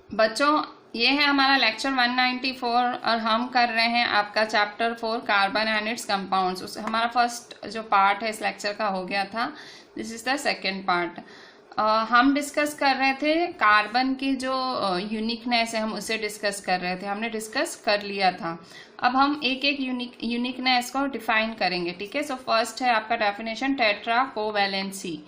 बच्चों, ये है हमारा लेक्चर 194 और हम कर रहे हैं आपका chapter 4 carbon and it's compounds. उस हमारा फर्स्ट जो पार्ट है इस लेक्चर का हो गया था। This is the second part. हम डिस्कस कर रहे थे कार्बन की जो यूनिकनेस है, हम उसे डिस्कस कर रहे थे। हमने डिस्कस कर लिया था। अब हम एक एक यूनिकनेस को डिफाइन करेंगे, ठीक है। सो फर्स्ट है आपका definition tetracovalency.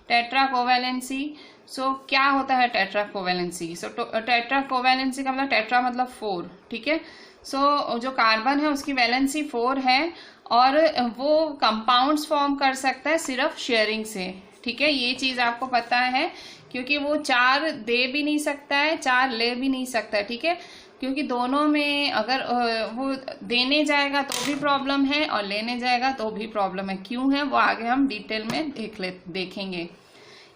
Tetracovalency, so क्या होता है tetracovalency? So tetracovalency का मतलब टेट्रा मतलब 4, ठीक है। सो जो कार्बन है उसकी वैलेंसी 4 है और वो कंपाउंड्स फॉर्म कर सकता है सिर्फ शेयरिंग से, ठीक है। ये चीज आपको पता है क्योंकि वो 4 दे भी नहीं सकता है, 4 ले भी नहीं सकता है, ठीक है। क्योंकि दोनों में अगर वो देने जाएगा तो भी प्रॉब्लम है और लेने जाएगा तो भी प्रॉब्लम है। क्यों है वो आगे हम डिटेल में देखेंगे।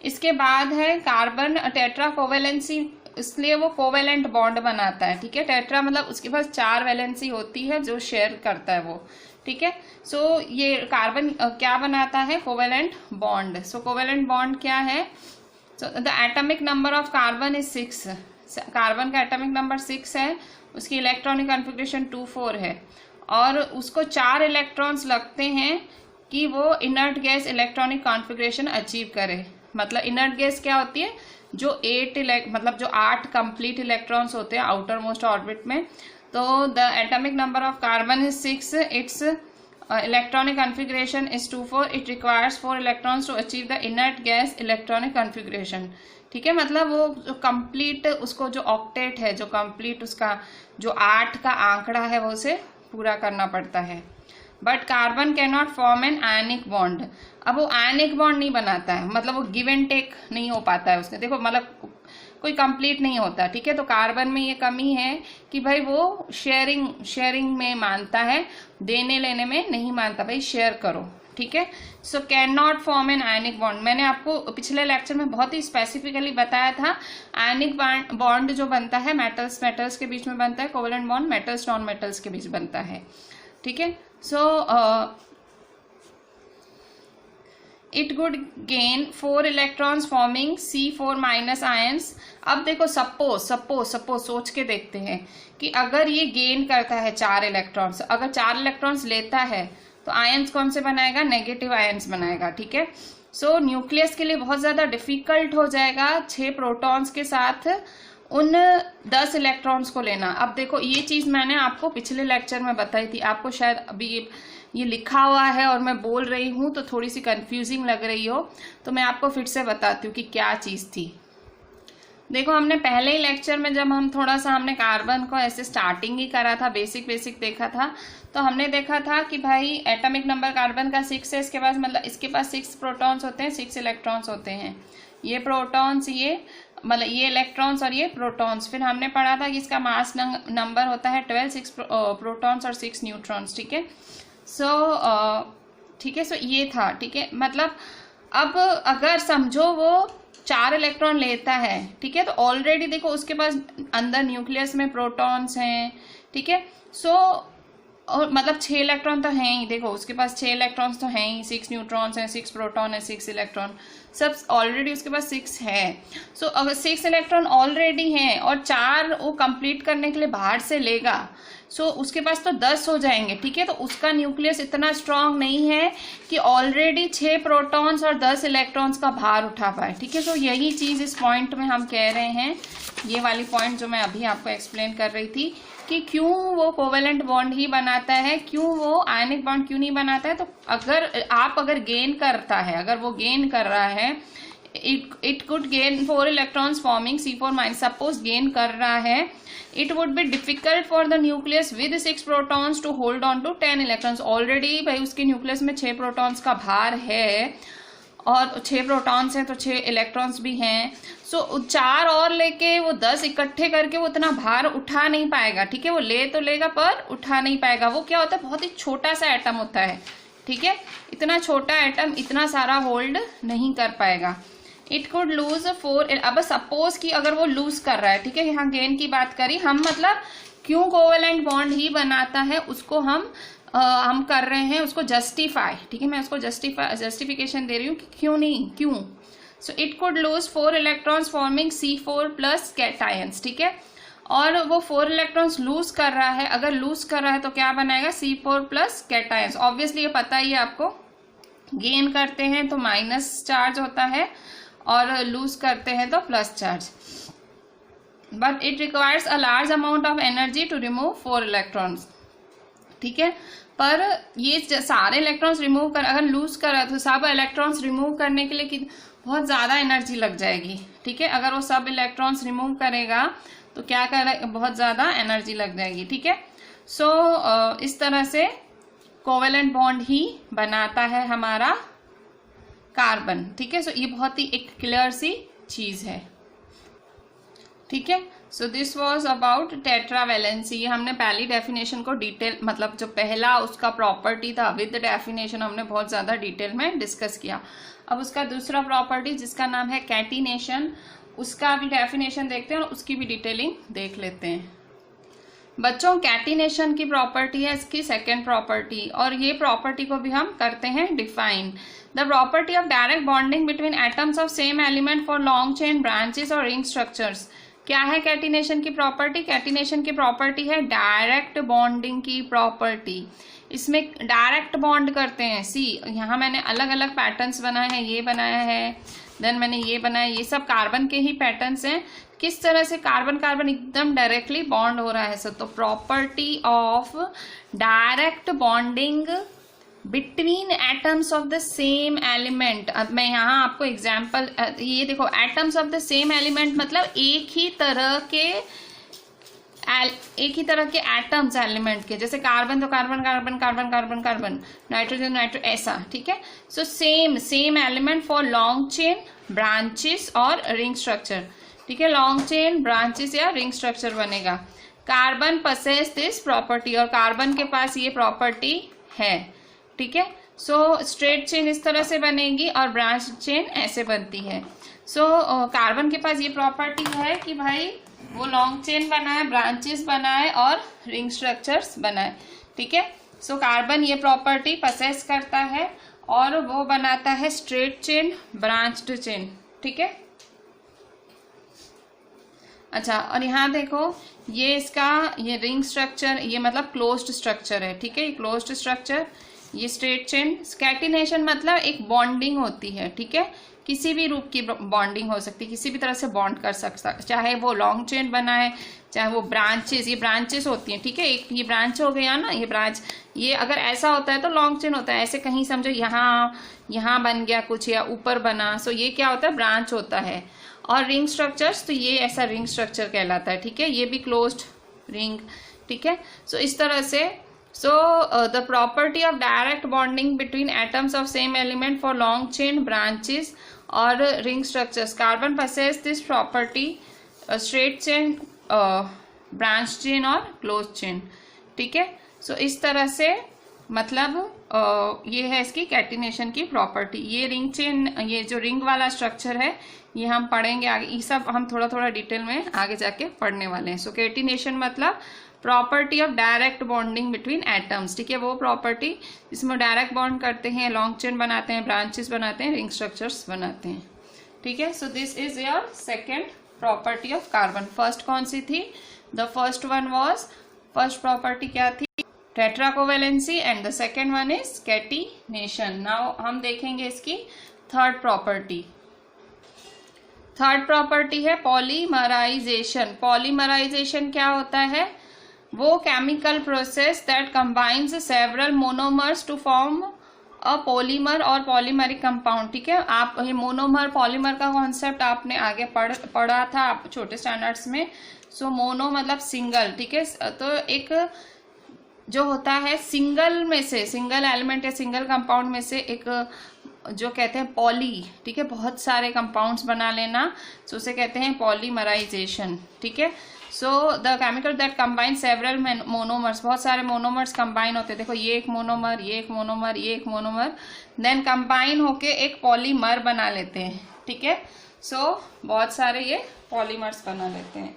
इसके बाद है कार्बन टेट्रा कोवैलेंसी, इसलिए वो कोवैलेंट बॉन्ड बनाता है, ठीक है। टेट्रा मतलब उसके पास 4 वैलेंसी होती है जो शेयर करता है वो, ठीक है। सो ये कार्बन क्या बनाता है? Covalent bond. So covalent bond क्या है? So the atomic number of carbon is 6। Carbon का एटॉमिक नंबर 6 है, उसकी इलेक्ट्रॉनिक कॉन्फ़िगरेशन 2,4 है और उसको 4 इलेक्ट्रॉन्स लगते हैं कि वो inert gas electronic configuration achieve करे। मतलब इनर्ट गैस क्या होती है? जो 8 कंप्लीट इलेक्ट्रॉन्स होते हैं आउटर मोस्ट ऑर्बिट में। तो the atomic number of carbon is 6, its electronic configuration is 2,4, it requires 4 electrons to achieve the inert gas electronic configuration, ठीक है। मतलब वो जो कंप्लीट उसको जो ऑक्टेट है, जो कंप्लीट उसका जो 8 का आंकड़ा है वो उसे पूरा करना पड़ता है। But carbon can not form an ionic bond. अब वो आयनिक बॉन्ड नहीं बनाता है, मतलब वो गिव एंड टेक नहीं हो पाता है उसके, देखो मतलब कोई कंप्लीट नहीं होता, ठीक है। तो कार्बन में ये कमी है कि भाई वो शेयरिंग में मानता है, देने लेने में नहीं मानता, भाई शेयर करो, ठीक है। So can not form an ionic bond. मैंने आपको पिछले लेक्चर में बहुत ही स्पेसिफिकली बताया था आयनिक बॉन्ड जो बनता है मेटल्स के बीच में बनता है, covalent bond metals non metals के बीच बनता है, ठीक है। So it would gain 4 electrons forming C4- ions. अब देखो सपोज सोच के देखते हैं कि अगर ये गेन करता है 4 इलेक्ट्रॉन्स, अगर 4 इलेक्ट्रॉन्स लेता है तो आयंस कौन से बनाएगा? नेगेटिव आयंस बनाएगा, ठीक है। सो न्यूक्लियस के लिए बहुत ज्यादा डिफिकल्ट हो जाएगा 6 प्रोटॉन्स के साथ उन 10 इलेक्ट्रॉन्स को लेना। अब देखो ये चीज मैंने आपको पिछले लेक्चर में बताई थी, आपको शायद अभी ये लिखा हुआ है और मैं बोल रही हूं तो थोड़ी सी कंफ्यूजिंग लग रही हो, तो मैं आपको फिर से बताती हूँ कि क्या चीज थी। देखो हमने पहले ही लेक्चर में जब हम थोड़ा सा हमने कार्बन को ऐसे स्टार्टिंग ही करा था, बेसिक देखा था, तो हमने देखा था कि भाई एटॉमिक नंबर कार्बन का 6 है, इसके पास मतलब इसके पास 6 प्रोटॉन्स होते हैं, 6 इलेक्ट्रॉन्स होते हैं। ये प्रोटॉन्स, ये मतलब ये इलेक्ट्रॉन्स और ये प्रोटॉन्स। फिर हमने पढ़ा था कि इसका मास नंबर होता है 12, 6 प्रोटॉन्स और 6 न्यूट्रॉन्स, ठीक है। ठीक है। सो ये था, ठीक है। मतलब अब अगर समझो वो 4 इलेक्ट्रॉन लेता है, ठीक है, तो ऑलरेडी देखो उसके पास अंदर न्यूक्लियस में प्रोटॉन्स हैं, ठीक है। सो और मतलब 6 इलेक्ट्रॉन तो हैं ही, देखो उसके पास 6 इलेक्ट्रॉन्स तो हैं ही, 6 न्यूट्रॉन्स हैं, 6 प्रोटॉन है, 6 इलेक्ट्रॉन, सब ऑलरेडी उसके पास 6 है। सो अगर 6 इलेक्ट्रॉन ऑलरेडी हैं और 4 वो कंप्लीट करने के लिए बाहर से लेगा, सो उसके पास तो 10 हो जाएंगे, ठीक है। तो उसका न्यूक्लियस इतना स्ट्रांग नहीं है कि ऑलरेडी 6 प्रोटॉन्स और 10 इलेक्ट्रॉन्स का भार उठा पाए, ठीक है। तो यही चीज इस पॉइंट में हम कह रहे हैं, ये वाली पॉइंट जो मैं अभी आपको एक्सप्लेन कर रही थी कि क्यों वो कोवैलेंट बॉन्ड ही बनाता है, क्यों वो आयनिक बॉन्ड क्यों नहीं बनाता है। तो अगर गेन करता है, अगर वो गेन कर रहा है, it could gain 4 electrons forming C4-, suppose gain कर रहा है, it would be difficult for the nucleus with 6 protons to hold on to 10 electrons. Already भाई उसके न्यूक्लियस में 6 प्रोटॉन्स का भार है और 6 प्रोटॉन्स हैं तो 6 इलेक्ट्रॉन्स भी हैं। सो 4 और लेके वो 10 इकट्ठे करके वो इतना भार उठा नहीं पाएगा, ठीक है। वो ले तो लेगा पर उठा नहीं पाएगा। वो क्या होता है, बहुत ही छोटा सा एटम होता है, ठीक है। इतना छोटा एटम इतना सारा होल्ड नहीं कर पाएगा। It could lose 4। अब सपोज कि अगर वो लूज कर रहा है, ठीक है, यहाँ गेन की बात करी हम, मतलब क्यों कोवैलेंट बॉन्ड ही बनाता है उसको हम कर रहे हैं उसको जस्टिफाई, ठीक है। मैं उसको जस्टिफिकेशन दे रही हूँ कि क्यों नहीं, क्यों। So it could lose 4 electrons forming C4+ cations, ठीक है। और वो 4 इलेक्ट्रॉन्स लूज कर रहा है, अगर लूज कर रहा है तो क्या बनाएगा, C4+ कैटायंस। ऑब्वियसली ये पता ही है आपको, गेन करते हैं तो माइनस चार्ज होता है और लूज करते हैं तो plus charge. But it requires a large amount of energy to remove 4 electrons, ठीक है। पर ये सारे इलेक्ट्रॉन्स रिमूव कर, अगर लूज कर रहा है तो सब इलेक्ट्रॉन्स रिमूव करने के लिए बहुत ज़्यादा एनर्जी लग जाएगी, ठीक है। अगर वो सब इलेक्ट्रॉन्स रिमूव करेगा तो क्या कर, बहुत ज़्यादा एनर्जी लग जाएगी, ठीक है। सो इस तरह से कोवेलेंट बॉन्ड ही बनाता है हमारा कार्बन, ठीक है। सो ये बहुत ही एक क्लियर सी चीज़ है, ठीक है। So this was about tetravalency. ये हमने पहली डेफिनेशन को डिटेल, मतलब जो पहला उसका प्रॉपर्टी था विद डेफिनेशन, हमने बहुत ज़्यादा डिटेल में डिस्कस किया। अब उसका दूसरा प्रॉपर्टी जिसका नाम है कैटिनेशन, उसका भी डेफिनेशन देखते हैं और उसकी भी डिटेलिंग देख लेते हैं। बच्चों, कैटिनेशन की प्रॉपर्टी है इसकी सेकेंड प्रॉपर्टी, और ये प्रॉपर्टी को भी हम करते हैं define. The property of direct bonding between atoms of same element for long chain branches और रिंग स्ट्रक्चर्स। क्या है कैटिनेशन की प्रॉपर्टी? कैटिनेशन की प्रॉपर्टी है डायरेक्ट बॉन्डिंग की प्रॉपर्टी। इसमें डायरेक्ट बॉन्ड करते हैं। सी, यहाँ मैंने अलग अलग पैटर्न्स बनाए हैं, ये बनाया है, देन मैंने ये बनाया, ये सब कार्बन के ही पैटर्न्स हैं। किस तरह से कार्बन कार्बन एकदम डायरेक्टली बॉन्ड हो रहा है सर, तो property of direct bonding between atoms of the same element. अब मैं यहाँ आपको एग्जाम्पल, ये देखो, atoms of the same element मतलब एक ही तरह के एटम्स एलिमेंट के, जैसे कार्बन तो carbon carbon carbon carbon carbon, nitrogen nitrogen, ऐसा, ठीक है। So same element for long chain, branches और रिंग स्ट्रक्चर, ठीक है। लॉन्ग चेन, ब्रांचेस या रिंग स्ट्रक्चर बनेगा। कार्बन पसेस दिस प्रॉपर्टी, और कार्बन के पास ये प्रॉपर्टी है, ठीक है। सो स्ट्रेट चेन इस तरह से बनेगी और ब्रांच चेन ऐसे बनती है। सो कार्बन के पास ये प्रॉपर्टी है कि भाई वो लॉन्ग चेन बनाए, ब्रांचेस बनाए और रिंग स्ट्रक्चर्स बनाए, ठीक है। सो कार्बन ये प्रॉपर्टी पसेस करता है और वो बनाता है स्ट्रेट चेन, ब्रांच्ड चेन, ठीक है। अच्छा, और यहाँ देखो, ये इसका ये रिंग स्ट्रक्चर, ये मतलब क्लोज्ड स्ट्रक्चर है, ठीक है। ये क्लोज्ड स्ट्रक्चर, ये स्ट्रेट चेन। कैटिनेशन मतलब एक बॉन्डिंग होती है, ठीक है। किसी भी रूप की बॉन्डिंग हो सकती है, किसी भी तरह से बॉन्ड कर सकता, चाहे वो लॉन्ग चेन बनाए, चाहे वो ब्रांचेस, ये ब्रांचेस होती हैं, ठीक है। एक ये ब्रांच हो गया ना, ये ब्रांच, ये अगर ऐसा होता है तो लॉन्ग चेन होता है। ऐसे कहीं समझो यहाँ बन गया कुछ या ऊपर बना, सो ये क्या होता है, ब्रांच होता है। और रिंग स्ट्रक्चर्स, तो ये ऐसा रिंग स्ट्रक्चर कहलाता है, ठीक है। ये भी क्लोज्ड रिंग, ठीक है। सो इस तरह से, so the property of direct bonding between atoms of same element for long chain, branches or ring structures, carbon possess this property, straight chain, branch chain और closed chain, ठीक है। so इस तरह से मतलब ये है इसकी कैटिनेशन की प्रॉपर्टी। ये रिंग चेन, ये जो रिंग वाला स्ट्रक्चर है, ये हम पढ़ेंगे आगे, ये सब हम थोड़ा थोड़ा डिटेल में आगे जाके पढ़ने वाले हैं। सो कैटिनेशन मतलब property of direct bonding between atoms, ठीक है। वो प्रॉपर्टी जिसमें डायरेक्ट बॉन्ड करते हैं, लॉन्ग चेन बनाते हैं, ब्रांचेस बनाते हैं, रिंग स्ट्रक्चर्स बनाते हैं, ठीक है। So this is your second property of carbon. First कौन सी थी? The first one was, first property क्या थी? Tetracovalency, and the second one is catenation. Now हम देखेंगे इसकी थर्ड प्रॉपर्टी। थर्ड प्रॉपर्टी है पॉलीमराइजेशन। पॉलीमराइजेशन क्या होता है? वो chemical process that combines several monomers to form a polymer और पॉलीमरिक कंपाउंड, ठीक है। आप ये मोनोमर पॉलीमर का कॉन्सेप्ट आपने आगे पढ़ा था आप छोटे स्टैंडर्ड्स में। सो मोनो मतलब सिंगल, ठीक है। तो एक जो होता है सिंगल में से, सिंगल एलिमेंट या सिंगल कंपाउंड में से एक जो कहते हैं पॉली, ठीक है, बहुत सारे कंपाउंड्स बना लेना, सो उसे कहते हैं पॉलीमराइजेशन, ठीक है। So the chemical that combine several monomers, बहुत सारे मोनोमर्स कंबाइन होते हैं। देखो, ये एक मोनोमर, ये एक मोनोमर, ये एक मोनोमर, देन कंबाइन होके एक पॉलीमर बना लेते हैं, ठीक है। सो बहुत सारे ये पॉलीमर्स बना लेते हैं,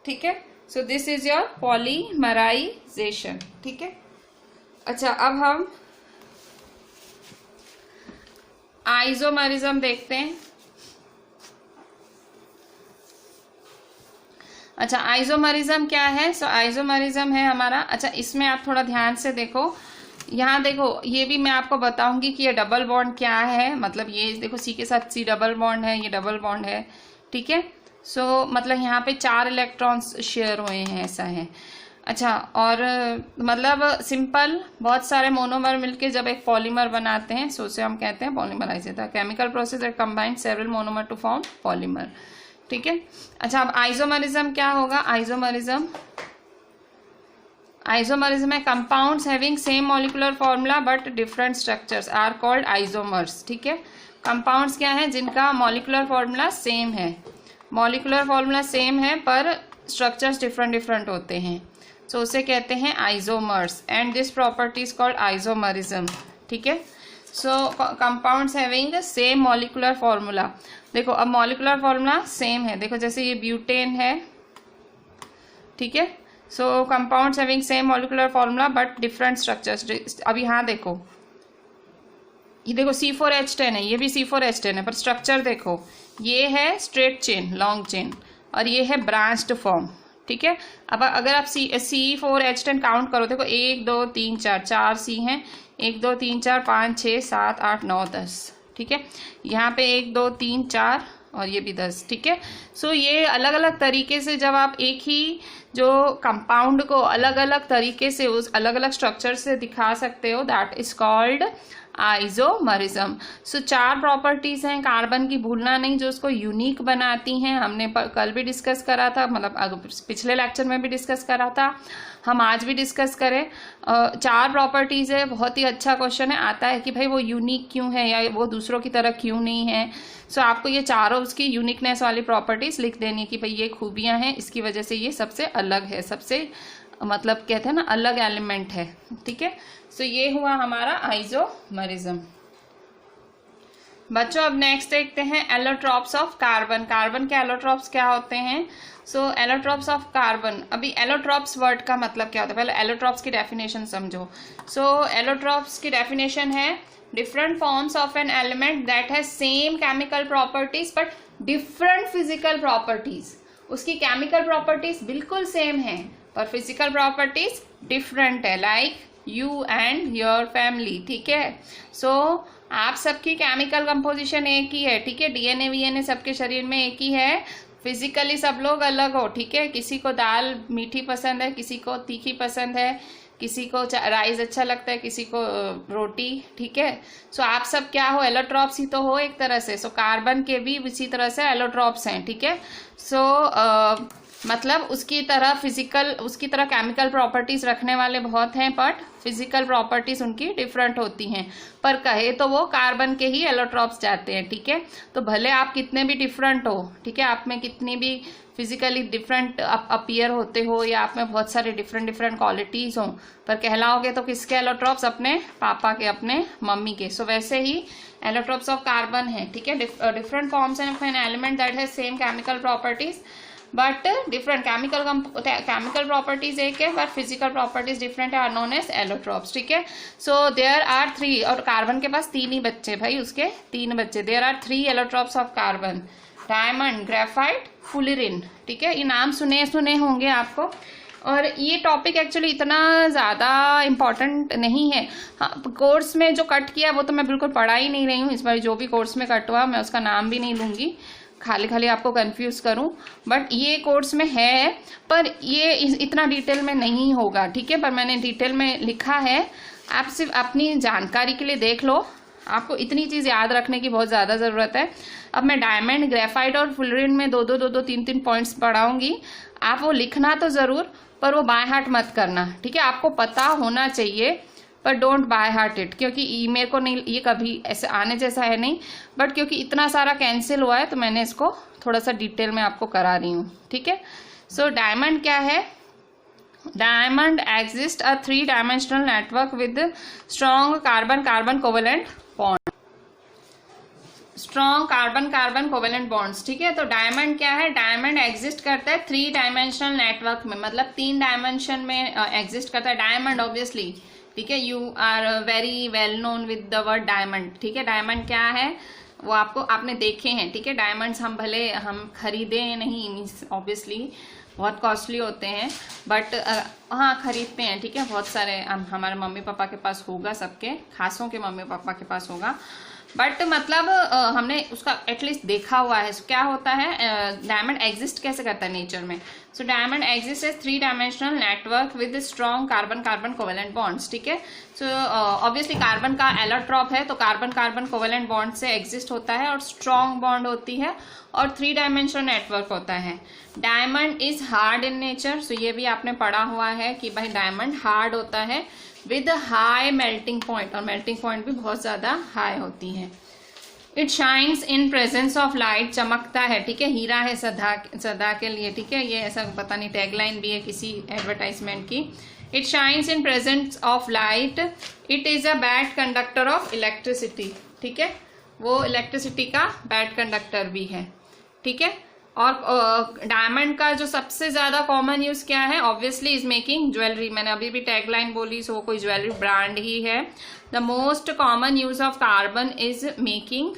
ठीक है। So this is your polymerisation, ठीक है। अच्छा, अब हम आइसोमरिज्म देखते हैं। अच्छा, आइसोमरिज्म क्या है? सो आइसोमरिज्म है हमारा, अच्छा इसमें आप थोड़ा ध्यान से देखो, यहाँ देखो ये भी मैं आपको बताऊंगी कि ये डबल बॉन्ड क्या है। मतलब ये देखो सी के साथ सी डबल बॉन्ड है, ये डबल बॉन्ड है, ठीक है। सो मतलब यहाँ पे 4 इलेक्ट्रॉन्स शेयर हुए हैं, ऐसा है। अच्छा, और मतलब सिंपल बहुत सारे मोनोमर मिलके जब एक पॉलीमर बनाते हैं, सो उसे हम कहते हैं polymerisation. Chemical process that combine several monomer to form polymer, ठीक है। अच्छा, अब आइसोमरिज्म क्या होगा? आइसोमरिज्म है compounds having same molecular formula but different structures are called isomers, ठीक है। कंपाउंड्स क्या है? जिनका मॉलिक्यूलर फॉर्मूला सेम है, मॉलिक्यूलर फॉर्मूला सेम है पर स्ट्रक्चर्स डिफरेंट होते हैं, सो उसे कहते हैं isomers, and this property is called isomerism, ठीक है। So compounds having same molecular formula, देखो अब मॉलिक्यूलर फॉर्मूला सेम है, देखो जैसे ये ब्यूटेन है, ठीक है। So compounds having same molecular formula but different structures. अब यहाँ देखो, ये देखो C4H10 है, ये भी C4H10 है, पर स्ट्रक्चर देखो, ये है स्ट्रेट चेन, लॉन्ग चेन, और ये है ब्रांच्ड फॉर्म, ठीक है। अब अगर आप C4H10 काउंट करो, देखो 1 2 3 4 C हैं, 1 2 3 4 5 6 7 8 9 10, ठीक है। यहाँ पे 1 2 3 4 और ये भी 10, ठीक है। सो ये अलग अलग तरीके से जब आप एक ही जो कंपाउंड को अलग अलग तरीके से उस अलग अलग स्ट्रक्चर से दिखा सकते हो, that is called isomerism. So 4 properties हैं कार्बन की, भूलना नहीं, जो उसको यूनिक बनाती हैं। हमने कल भी डिस्कस करा था, मतलब पिछले लेक्चर में भी डिस्कस करा था, हम आज भी डिस्कस करें। 4 प्रॉपर्टीज है, बहुत ही अच्छा क्वेश्चन है, आता है कि भाई वो यूनिक क्यों है या वो दूसरों की तरह क्यों नहीं है। सो आपको ये चारों उसकी यूनिकनेस वाली प्रॉपर्टीज लिख देनी कि भाई ये खूबियां हैं, इसकी वजह से ये सबसे अलग है, सबसे मतलब कहते हैं ना अलग एलिमेंट है, ठीक है। सो ये हुआ हमारा आइसोमरिज्म। बच्चों अब नेक्स्ट देखते हैं एलोट्रॉप्स ऑफ कार्बन। कार्बन के एलोट्रॉप्स क्या होते हैं? सो एलोट्रॉप्स ऑफ कार्बन, अभी एलोट्रॉप्स वर्ड का मतलब क्या होता है, पहले एलोट्रॉप्स की डेफिनेशन समझो। सो एलोट्रॉप्स की डेफिनेशन है different forms of an element that has same chemical properties but different physical properties. उसकी केमिकल प्रॉपर्टीज बिल्कुल सेम है पर फिजिकल प्रॉपर्टीज डिफरेंट है, like you and your family, ठीक है। सो आप सबकी केमिकल कंपोजिशन एक ही है, ठीक है, डीएनए वीएनए सबके शरीर में एक ही है, फिजिकली सब लोग अलग हो, ठीक है। किसी को दाल मीठी पसंद है, किसी को तीखी पसंद है, किसी को राइस अच्छा लगता है, किसी को रोटी, ठीक है। सो आप सब क्या हो? एलोट्रॉप्स ही तो हो एक तरह से। सो कार्बन के भी इसी तरह से एलोट्रॉप्स हैं, ठीक है। सो मतलब उसकी तरह फिजिकल, उसकी तरह केमिकल प्रॉपर्टीज रखने वाले बहुत हैं, बट फिजिकल प्रॉपर्टीज उनकी डिफरेंट होती हैं, पर कहे तो वो कार्बन के ही एलोट्रॉप्स जाते हैं, ठीक है। तो भले आप कितने भी डिफरेंट हो, ठीक है, आप में कितनी भी फिजिकली डिफरेंट अपीयर होते हो या आप में बहुत सारे डिफरेंट क्वालिटीज हो, पर कहलाओगे तो किसके एलोट्रॉप्स? अपने पापा के, अपने मम्मी के। सो वैसे ही एलोट्रॉप्स ऑफ कार्बन है, ठीक है। Different forms of an element that has same chemical properties but different chemical properties एक है बट फिजिकल प्रॉपर्टीज डिफरेंट है, आर नोन एज एलोट्रॉप्स, ठीक है। सो देयर आर 3, और कार्बन के पास 3 ही बच्चे भाई, उसके 3 बच्चे। There are 3 allotropes of carbon, diamond, graphite, fullerene, ठीक है। ये नाम सुने होंगे आपको, और ये टॉपिक एक्चुअली इतना ज़्यादा इम्पॉर्टेंट नहीं है। हाँ, कोर्स में जो कट किया वो तो मैं बिल्कुल पढ़ा ही नहीं रही हूँ, इस बार जो भी कोर्स में कट हुआ मैं उसका नाम भी नहीं लूँगी, खाली आपको कंफ्यूज करूं, बट ये कोर्स में है, पर ये इतना डिटेल में नहीं होगा, ठीक है। पर मैंने डिटेल में लिखा है, आप सिर्फ अपनी जानकारी के लिए देख लो, आपको इतनी चीज़ याद रखने की बहुत ज़्यादा ज़रूरत है। अब मैं डायमंड, ग्रेफाइट और फुलरिन में 2 3 पॉइंट्स पढ़ाऊंगी, आप वो लिखना तो ज़रूर, पर वो बाय हार्ट मत करना, ठीक है। आपको पता होना चाहिए पर डोंट बाय हार्ट इट, क्योंकि मेरे को नहीं, ये कभी ऐसे आने जैसा है नहीं, बट क्योंकि इतना सारा कैंसिल हुआ है तो मैंने इसको थोड़ा सा डिटेल में आपको करा रही हूँ, ठीक है। सो डायमंड क्या है? Diamond exist a 3 dimensional network with strong carbon covalent bond, strong carbon covalent bonds, ठीक है। तो डायमंड क्या है? डायमंड एग्जिस्ट करता है 3 डायमेंशनल नेटवर्क में, मतलब 3 डायमेंशन में एग्जिस्ट करता है डायमंड, ऑब्वियसली, ठीक है। You are very well known with the word diamond, ठीक है। डायमंड क्या है वो आपने देखे हैं, ठीक है। डायमंड्स हम भले हम खरीदे नहीं ऑब्वियसली, बहुत कॉस्टली होते हैं, बट हाँ खरीदते हैं, ठीक है। बहुत सारे हमारे मम्मी पापा के पास होगा, सबके खासों के मम्मी पापा के पास होगा, बट मतलब हमने उसका एटलीस्ट देखा हुआ है। क्या होता है, डायमंड एग्जिस्ट कैसे करता है नेचर में। So diamond exist as 3 dimensional network with strong carbon carbon covalent bonds, ठीक है। सो ऑब्वियसली कार्बन का एलोट्रॉप है, तो कार्बन कार्बन कोवेलेंट बॉन्ड से एग्जिस्ट होता है और स्ट्रॉन्ग बॉन्ड होती है और 3 डायमेंशनल नेटवर्क होता है। Diamond is hard in nature, so ये भी आपने पढ़ा हुआ है कि भाई डायमंड हार्ड होता है विद हाई मेल्टिंग पॉइंट, और मेल्टिंग पॉइंट भी बहुत ज्यादा हाई होती है। It shines in presence of light, चमकता है, ठीक है। हीरा है सदा के लिए, ठीक है। ये ऐसा पता नहीं टैगलाइन भी है किसी एडवर्टाइजमेंट की। It shines in presence of light, it is a bad conductor of electricity, ठीक है। वो इलेक्ट्रिसिटी का बैड कंडक्टर भी है, ठीक है। और डायमंड का जो सबसे ज्यादा कॉमन यूज क्या है, ऑब्वियसली इज मेकिंग ज्वेलरी। मैंने अभी भी टैगलाइन बोली, सो कोई ज्वेलरी ब्रांड ही है। The most common use of carbon is making,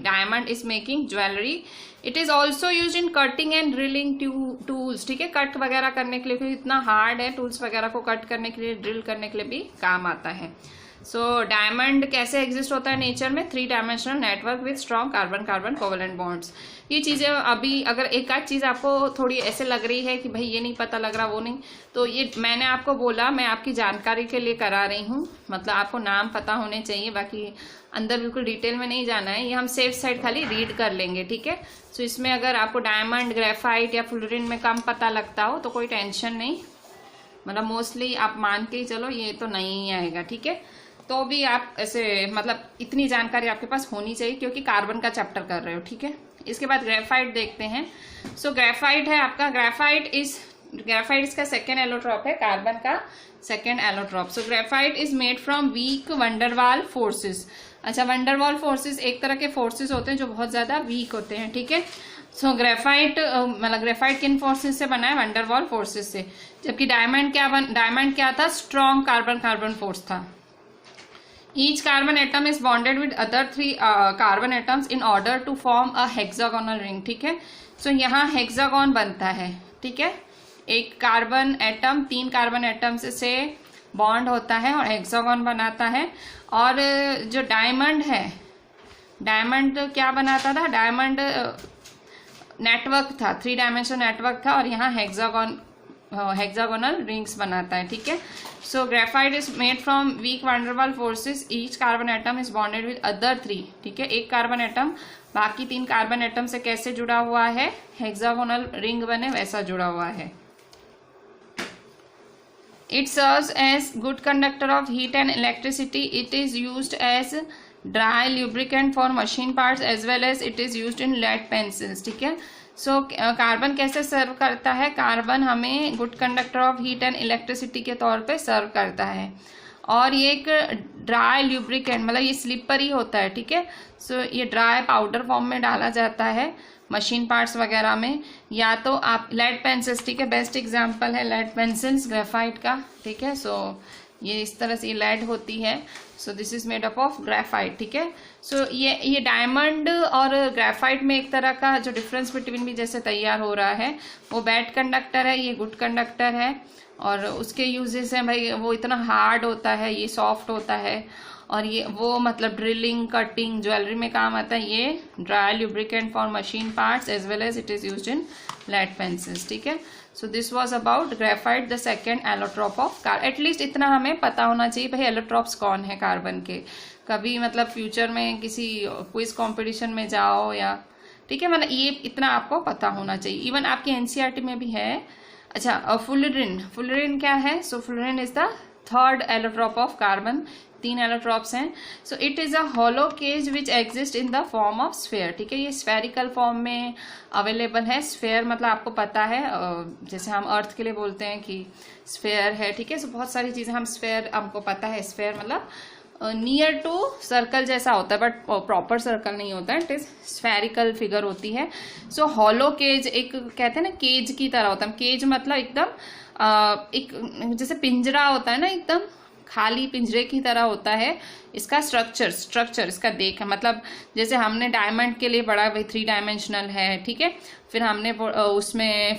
diamond is making jewellery. It is also use in cutting and drilling tools, ठीक है। कट वगैरह करने के लिए, क्योंकि इतना हार्ड है, टूल्स वगैरह को कट करने के लिए, ड्रिल करने के लिए भी काम आता है। सो डायमंड कैसे एग्जिस्ट होता है नेचर में, 3 dimensional network with strong carbon carbon covalent bonds. ये चीजें अभी अगर एक आध चीज आपको थोड़ी ऐसे लग रही है कि भाई ये नहीं पता लग रहा, वो नहीं, तो ये मैंने आपको बोला, मैं आपकी जानकारी के लिए करा रही हूँ। मतलब आपको नाम पता होने चाहिए, बाकी अंदर बिल्कुल डिटेल में नहीं जाना है। ये हम सेफ साइड खाली रीड कर लेंगे, ठीक है। सो इसमें अगर आपको डायमंड, ग्रेफाइट या फ्लोरीन में कम पता लगता हो तो कोई टेंशन नहीं, मतलब मोस्टली आप मान के चलो ये तो नहीं आएगा, ठीक है। तो भी आप ऐसे मतलब इतनी जानकारी आपके पास होनी चाहिए, क्योंकि कार्बन का चैप्टर कर रहे हो, ठीक है। इसके बाद ग्रेफाइट देखते हैं। सो ग्रेफाइट है आपका, ग्रेफाइट इसका सेकेंड एलोट्रॉप है, कार्बन का second allotrope. So graphite is made from weak van der Waals forces. अच्छा, वंडरवाल फोर्सेस एक तरह के फोर्सेस होते हैं जो बहुत ज्यादा वीक होते हैं, ठीक है। सो ग्रेफाइट मतलब ग्रेफाइट किन फोर्सेस से बना है, वंडरवाल फोर्सेस से। जबकि डायमंड क्या था, स्ट्रॉन्ग कार्बन कार्बन फोर्स था। Each carbon atom is bonded with other 3 carbon atoms in order to form a hexagonal ring, ठीक है। सो यहाँ हेक्सागोन बनता है, ठीक है। एक कार्बन एटम 3 कार्बन एटम से बॉन्ड होता है और हेक्सागोन बनाता है। और जो डायमंड है, डायमंड क्या बनाता था, डायमंड नेटवर्क था, 3 डायमेंशनल नेटवर्क था, और यहाँ हेक्सागोनल रिंग्स बनाता है, ठीक है। So graphite is made from weak van der Waals forces, each carbon atom is bonded with other 3, ठीक है। एक कार्बन एटम बाकी 3 कार्बन एटम से कैसे जुड़ा हुआ है, हेक्सागोनल रिंग बने वैसा जुड़ा हुआ है। It serves as good conductor of heat and electricity. It is used as dry lubricant for machine parts as well as it is used in lead pencils, ठीक है। सो कार्बन कैसे सर्व करता है, कार्बन हमें good conductor of heat and electricity के तौर पे सर्व करता है। और ये एक ड्राई ल्यूब्रिकेंट, मतलब ये स्लिपरी होता है, ठीक है। सो ये ड्राई पाउडर फॉर्म में डाला जाता है मशीन पार्ट्स वगैरह में, या तो आप लेड पेंसिल्स, ठीक है, बेस्ट एग्जांपल है लेड पेंसिल्स ग्रेफाइट का, ठीक है। सो ये इस तरह से लेड होती है। So this is made up of graphite, ठीक है। सो ये डायमंड और ग्रेफाइट में एक तरह का जो डिफरेंस बिटवीन भी जैसे तैयार हो रहा है, वो बैड कंडक्टर है, ये गुड कंडक्टर है। और उसके यूजेस हैं भाई, वो इतना हार्ड होता है, ये सॉफ्ट होता है, और ये वो मतलब ड्रिलिंग, कटिंग, ज्वेलरी में काम आता है। ये dry lubricant for machine parts as well as it is used in lead pencils, ठीक है। So this was about graphite, the second allotrope of carbon. At least इतना हमें पता होना चाहिए भाई एलोट्रॉप्स कौन है कार्बन के। कभी मतलब फ्यूचर में किसी क्विज कंपटीशन में जाओ या, ठीक है, मतलब ये इतना आपको पता होना चाहिए। इवन आपके एनसीईआरटी में भी है। अच्छा, फ्लोरीन क्या है, so fullerene is the third allotrope of carbon, 3 allotropes हैं। So it is a hollow cage which exist in the form of sphere, ठीक है। ये स्फेरिकल फॉर्म में अवेलेबल है। स्फेयर मतलब आपको पता है, जैसे हम अर्थ के लिए बोलते हैं कि स्फेयर है, ठीक है। सो बहुत सारी चीजें हम स्फेयर, हमको पता है स्फेयर मतलब नियर टू सर्कल जैसा होता है, बट प्रॉपर सर्कल नहीं होता है, इट इज स्फेरिकल फिगर होती है। सो हॉलो केज एक कहते हैं ना, केज की तरह होता है। केज मतलब एकदम एक जैसे पिंजरा होता है ना, एकदम खाली पिंजरे की तरह होता है इसका स्ट्रक्चर इसका देख, मतलब जैसे हमने डायमंड के लिए पढ़ा भाई 3 डायमेंशनल है, ठीक है। फिर हमने उसमें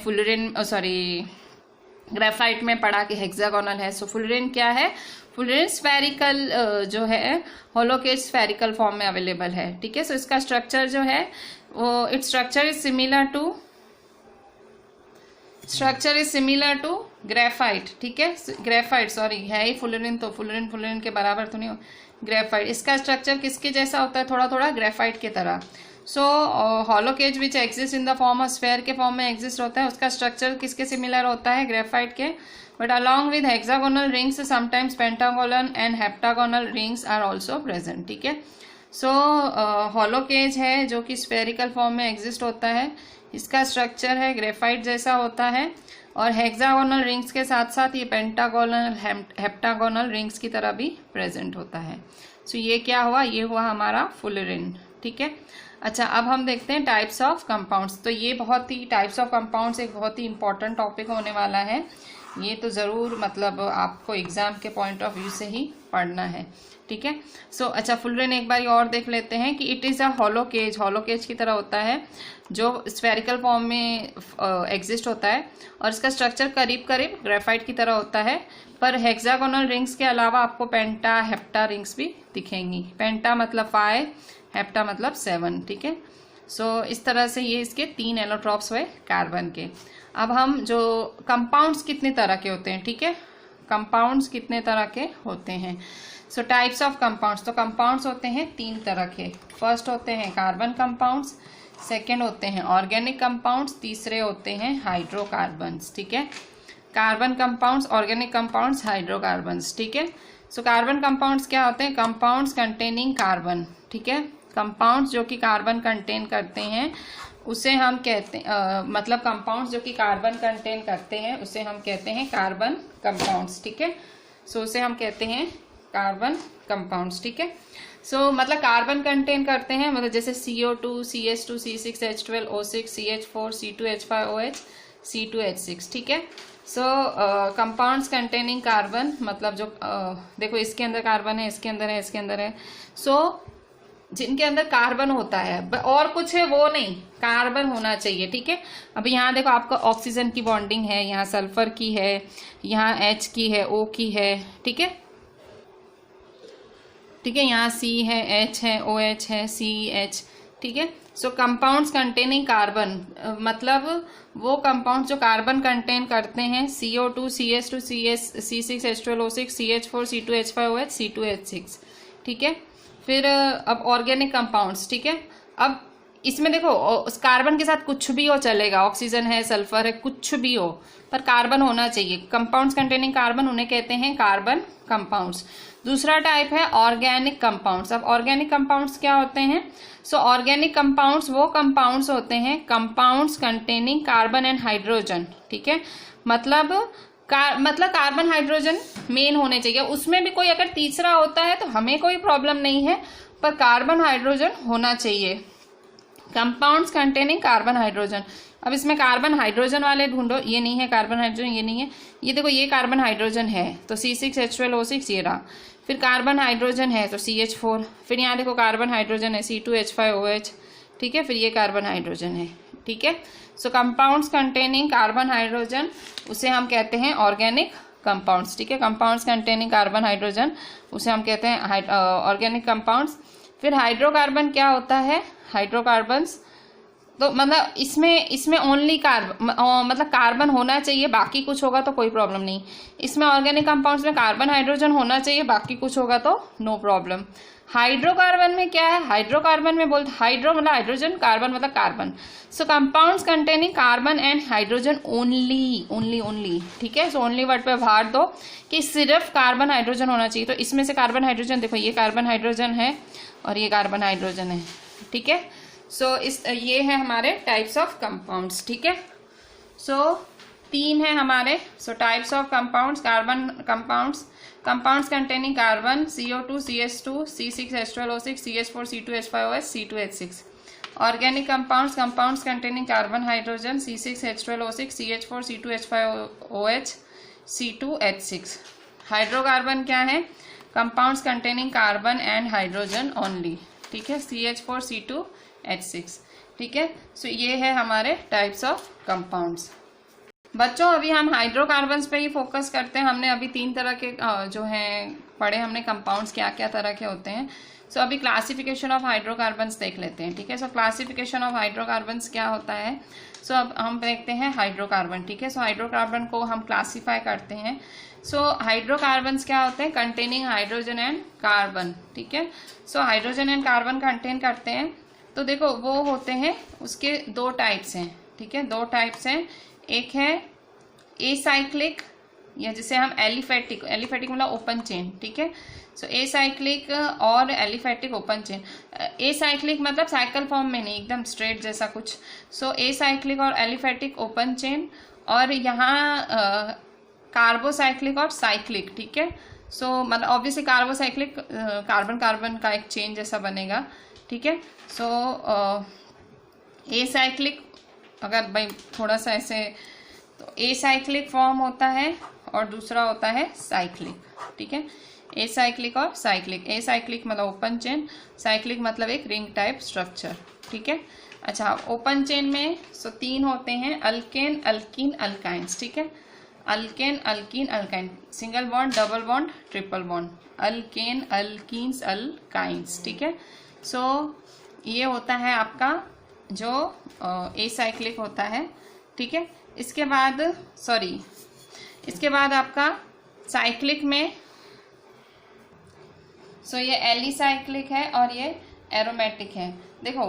ग्रेफाइट में पढ़ा कि हेक्सागोनल है। सो फुलरिन क्या है, फुलरिन स्फेरिकल जो है होलोकेज स्फेरिकल फॉर्म में अवेलेबल है, ठीक है। सो इसका स्ट्रक्चर जो है वो its structure is similar to graphite, ठीक है। ग्रेफाइट सॉरी है ही फुलरिन, तो फुलरिन के बराबर तो नहीं हो ग्रेफाइट। इसका स्ट्रक्चर किसके जैसा होता है, थोड़ा थोड़ा ग्रेफाइट की तरह। So hollow cage which exist in the form of sphere के फॉर्म में एग्जिस्ट होता है, उसका स्ट्रक्चर किसके सिमिलर होता है, ग्रेफाइट के। But along with hexagonal rings sometimes pentagonal and heptagonal rings are also present, ठीक है। सो होलोकेज है जो कि स्फेरिकल फॉर्म में एग्जिस्ट होता है, इसका स्ट्रक्चर है ग्रेफाइट जैसा होता है, और हेक्सागोनल रिंग्स के साथ साथ ये पेंटागोनल हेप्टागोनल रिंग्स की तरह भी प्रेजेंट होता है। सो ये क्या हुआ, ये हुआ हमारा फुलरिन, ठीक है। अच्छा, अब हम देखते हैं टाइप्स ऑफ कंपाउंड्स। तो ये बहुत ही टाइप्स ऑफ कंपाउंड्स एक बहुत ही इंपॉर्टेंट टॉपिक होने वाला है, ये तो ज़रूर मतलब आपको एग्जाम के पॉइंट ऑफ व्यू से ही पढ़ना है, ठीक है। सो अच्छा, फुलरिन एक बार और देख लेते हैं कि इट इज़ अ होलोकेज की तरह होता है जो स्फेरिकल फॉर्म में एग्जिस्ट होता है, और इसका स्ट्रक्चर करीब करीब ग्रेफाइट की तरह होता है। पर हेक्सागोनल रिंग्स के अलावा आपको पेंटा हेप्टा रिंग्स भी दिखेंगी। पेंटा मतलब 5, हेप्टा मतलब 7, ठीक है। सो इस तरह से ये इसके 3 एलोट्रॉप्स हुए कार्बन के। अब हम जो कंपाउंड्स कितने तरह के होते हैं, ठीक है, कंपाउंड्स कितने तरह के होते हैं। सो टाइप्स ऑफ कंपाउंड्स, तो कंपाउंड्स होते हैं 3 तरह के। फर्स्ट होते हैं कार्बन कंपाउंड्स, सेकेंड होते हैं ऑर्गेनिक कंपाउंड्स, तीसरे होते हैं हाइड्रोकार्बन्स, ठीक है। Carbon compounds, organic compounds, hydrocarbons, ठीक है। सो कार्बन कंपाउंड्स क्या होते हैं, कंपाउंड्स कंटेनिंग कार्बन, ठीक है। कंपाउंड्स जो कि कार्बन कंटेन करते हैं उसे हम कहते हैं मतलब कंपाउंड्स जो कि कार्बन कंटेन करते हैं उसे हम कहते हैं कार्बन कंपाउंड्स, ठीक है। सो उसे हम कहते हैं कार्बन कंपाउंड्स, ठीक है। सो मतलब कार्बन कंटेन करते हैं, मतलब जैसे CO2, CH2, C6H12O6, CH4, C2H5OH, C2H6, ठीक है। सो कंपाउंड्स कंटेनिंग कार्बन मतलब जो देखो इसके अंदर कार्बन है, इसके अंदर है, इसके अंदर है। सो जिनके अंदर कार्बन होता है और कुछ है वो नहीं, कार्बन होना चाहिए, ठीक है। अब यहाँ देखो आपका ऑक्सीजन की बॉन्डिंग है, यहाँ सल्फर की है, यहाँ H की है, O की है, ठीक है, ठीक है। यहाँ C है, H है, OH है, CH, ठीक है। सो कंपाउंड्स कंटेनिंग कार्बन मतलब वो कंपाउंड जो कार्बन कंटेन करते हैं, CO2, CH2, C6H12O6, CH4, C2H5OH, C2H6, ठीक है। फिर अब ऑर्गेनिक कंपाउंड्स, ठीक है। अब इसमें देखो उस कार्बन के साथ कुछ भी हो चलेगा, ऑक्सीजन है, सल्फर है, कुछ भी हो, पर कार्बन होना चाहिए। कंपाउंड्स कंटेनिंग कार्बन उन्हें कहते हैं कार्बन कंपाउंड्स। दूसरा टाइप है ऑर्गेनिक कंपाउंड्स। अब ऑर्गेनिक कंपाउंड्स क्या होते हैं, सो ऑर्गेनिक कंपाउंड्स वो कंपाउंड्स होते हैं compounds containing carbon and hydrogen, ठीक है। मतलब कार्बन हाइड्रोजन मेन होने चाहिए, उसमें भी कोई अगर तीसरा होता है तो हमें कोई प्रॉब्लम नहीं है, पर कार्बन हाइड्रोजन होना चाहिए। कंपाउंड्स कंटेनिंग कार्बन हाइड्रोजन, अब इसमें कार्बन हाइड्रोजन वाले ढूंढो, ये नहीं है कार्बन हाइड्रोजन, ये नहीं है, ये देखो ये कार्बन हाइड्रोजन है तो C6H12O6 ये रहा। फिर कार्बन हाइड्रोजन है तो CH4, फिर यहाँ देखो कार्बन हाइड्रोजन है C2H5OH, ठीक है, फिर ये कार्बन हाइड्रोजन है, ठीक है। So compounds containing carbon hydrogen उसे हम कहते हैं ऑर्गेनिक कंपाउंड्स, ठीक है। कंपाउंड्स कंटेनिंग कार्बन हाइड्रोजन उसे हम कहते हैं ऑर्गेनिक कंपाउंड्स। फिर हाइड्रोकार्बन क्या होता है, हाइड्रोकार्बन्स तो मतलब इसमें ओनली मतलब कार्बन होना चाहिए, बाकी कुछ होगा तो कोई प्रॉब्लम नहीं। इसमें ऑर्गेनिक कंपाउंड्स में कार्बन हाइड्रोजन होना चाहिए, बाकी कुछ होगा तो नो प्रॉब्लम। हाइड्रोकार्बन में क्या है, हाइड्रोकार्बन में बोलते हाइड्रो मतलब हाइड्रोजन, कार्बन मतलब carbon. So compounds containing carbon and hydrogen only, ठीक है। सो ओनली वर्ड पे भार दो कि सिर्फ कार्बन हाइड्रोजन होना चाहिए। तो इसमें से कार्बन हाइड्रोजन देखो ये कार्बन हाइड्रोजन है और ये कार्बन हाइड्रोजन है, ठीक है। सो ये है हमारे टाइप्स ऑफ कंपाउंड्स, ठीक है। सो 3 है हमारे। सो types of compounds, carbon compounds, compounds containing carbon CO2, CH2, C6H12O6, CH4, C2H5OH, C2H6। Organic compounds, compounds containing carbon hydrogen C6H12O6, CH4, C2H5OH, C2H6। Hydrocarbon क्या है? Compounds containing carbon and hydrogen only, ठीक है, CH4C2H6, ठीक है। सो ये है हमारे types of compounds. बच्चों अभी हम हाइड्रोकार्बन्स पे ही फोकस करते हैं। हमने अभी 3 तरह के जो हैं पढ़े हमने कंपाउंड्स क्या क्या तरह के होते हैं। सो अभी क्लासिफिकेशन ऑफ हाइड्रोकार्बन्स देख लेते हैं, ठीक है। सो क्लासिफिकेशन ऑफ हाइड्रोकार्बन्स क्या होता है? सो अब हम देखते हैं हाइड्रोकार्बन, ठीक है। सो हाइड्रोकार्बन को हम क्लासीफाई करते हैं। सो हाइड्रोकार्बन्स क्या होते हैं? कंटेनिंग हाइड्रोजन एंड कार्बन, ठीक है। So hydrogen and carbon contain करते हैं। तो देखो वो होते हैं, उसके 2 टाइप्स हैं, ठीक है, 2 टाइप्स हैं। एक है एसाइक्लिक, या जिसे हम एलिफेटिक, एलिफेटिक मतलब ओपन चेन, ठीक है। सो एसाइक्लिक और एलिफेटिक ओपन चेन। एसाइक्लिक मतलब साइकिल फॉर्म में नहीं, एकदम स्ट्रेट जैसा कुछ। सो एसाइक्लिक और एलिफेटिक ओपन चेन, और यहाँ कार्बोसाइक्लिक और साइक्लिक, ठीक है। सो मतलब ऑब्वियसली कार्बोसाइक्लिक कार्बन कार्बन का एक चेन जैसा बनेगा, ठीक है। सो एसाइक्लिक अगर भाई थोड़ा सा ऐसे, तो एसाइक्लिक फॉर्म होता है और दूसरा होता है साइक्लिक, ठीक है। एसाइक्लिक और साइक्लिक, एसाइक्लिक मतलब ओपन चेन, साइक्लिक मतलब एक रिंग टाइप स्ट्रक्चर, ठीक है। अच्छा, ओपन चेन में 3 होते हैं, अल्केन, अल्कीन, अल्काइंस, ठीक है। Alkane, alkyne, alkyne, single bond, double bond, triple bond, alkane, alkenes, alkynes, ठीक है। सो ये होता है आपका जो एसाइक्लिक होता है, ठीक है। इसके बाद आपका साइक्लिक में ये एलिसाइक्लिक है और ये एरोमेटिक है। देखो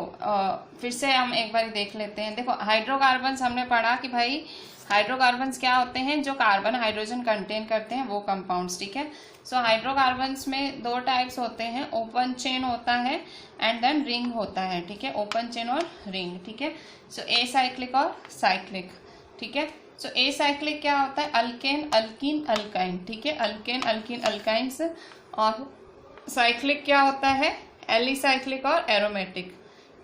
फिर से हम एक बार देख लेते हैं। देखो हाइड्रोकार्बन्स हमने पढ़ा कि भाई हाइड्रोकार्बन्स क्या होते हैं? जो कार्बन हाइड्रोजन कंटेन करते हैं वो कंपाउंड्स, ठीक है। सो हाइड्रोकार्बन्स में 2 टाइप्स होते हैं, ओपन चेन होता है एंड देन रिंग होता है, ठीक है, ओपन चेन और रिंग, ठीक है। सो एसाइक्लिक और साइक्लिक, ठीक है। सो एसाइक्लिक क्या होता है? अल्केन, अल्कीन, अल्काइन, ठीक है, अल्केन, अल्कीन, अल्काइंस। और साइक्लिक क्या होता है? एलिसाइक्लिक और एरोमेटिक,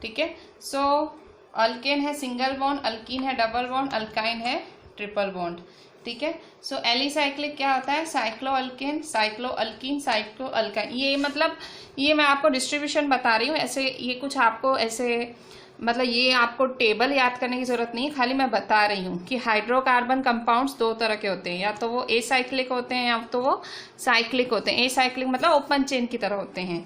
ठीक है। सो अल्केन है सिंगल बॉन्ड, अल्कीन है डबल बॉन्ड, अल्काइन है ट्रिपल बॉन्ड, ठीक है। सो एलिसाइक्लिक क्या होता है? Cyclo alkane, cyclo alkyne, cyclo alkyne. ये मतलब ये मैं आपको डिस्ट्रीब्यूशन बता रही हूँ, ऐसे ये कुछ आपको ऐसे मतलब ये आपको टेबल याद करने की जरूरत नहीं है, खाली मैं बता रही हूँ कि हाइड्रोकार्बन कंपाउंड्स 2 तरह के होते हैं, या तो वो एसाइक्लिक होते हैं या तो वो साइक्लिक होते हैं। एसाइक्लिक मतलब ओपन चेन की तरह होते हैं।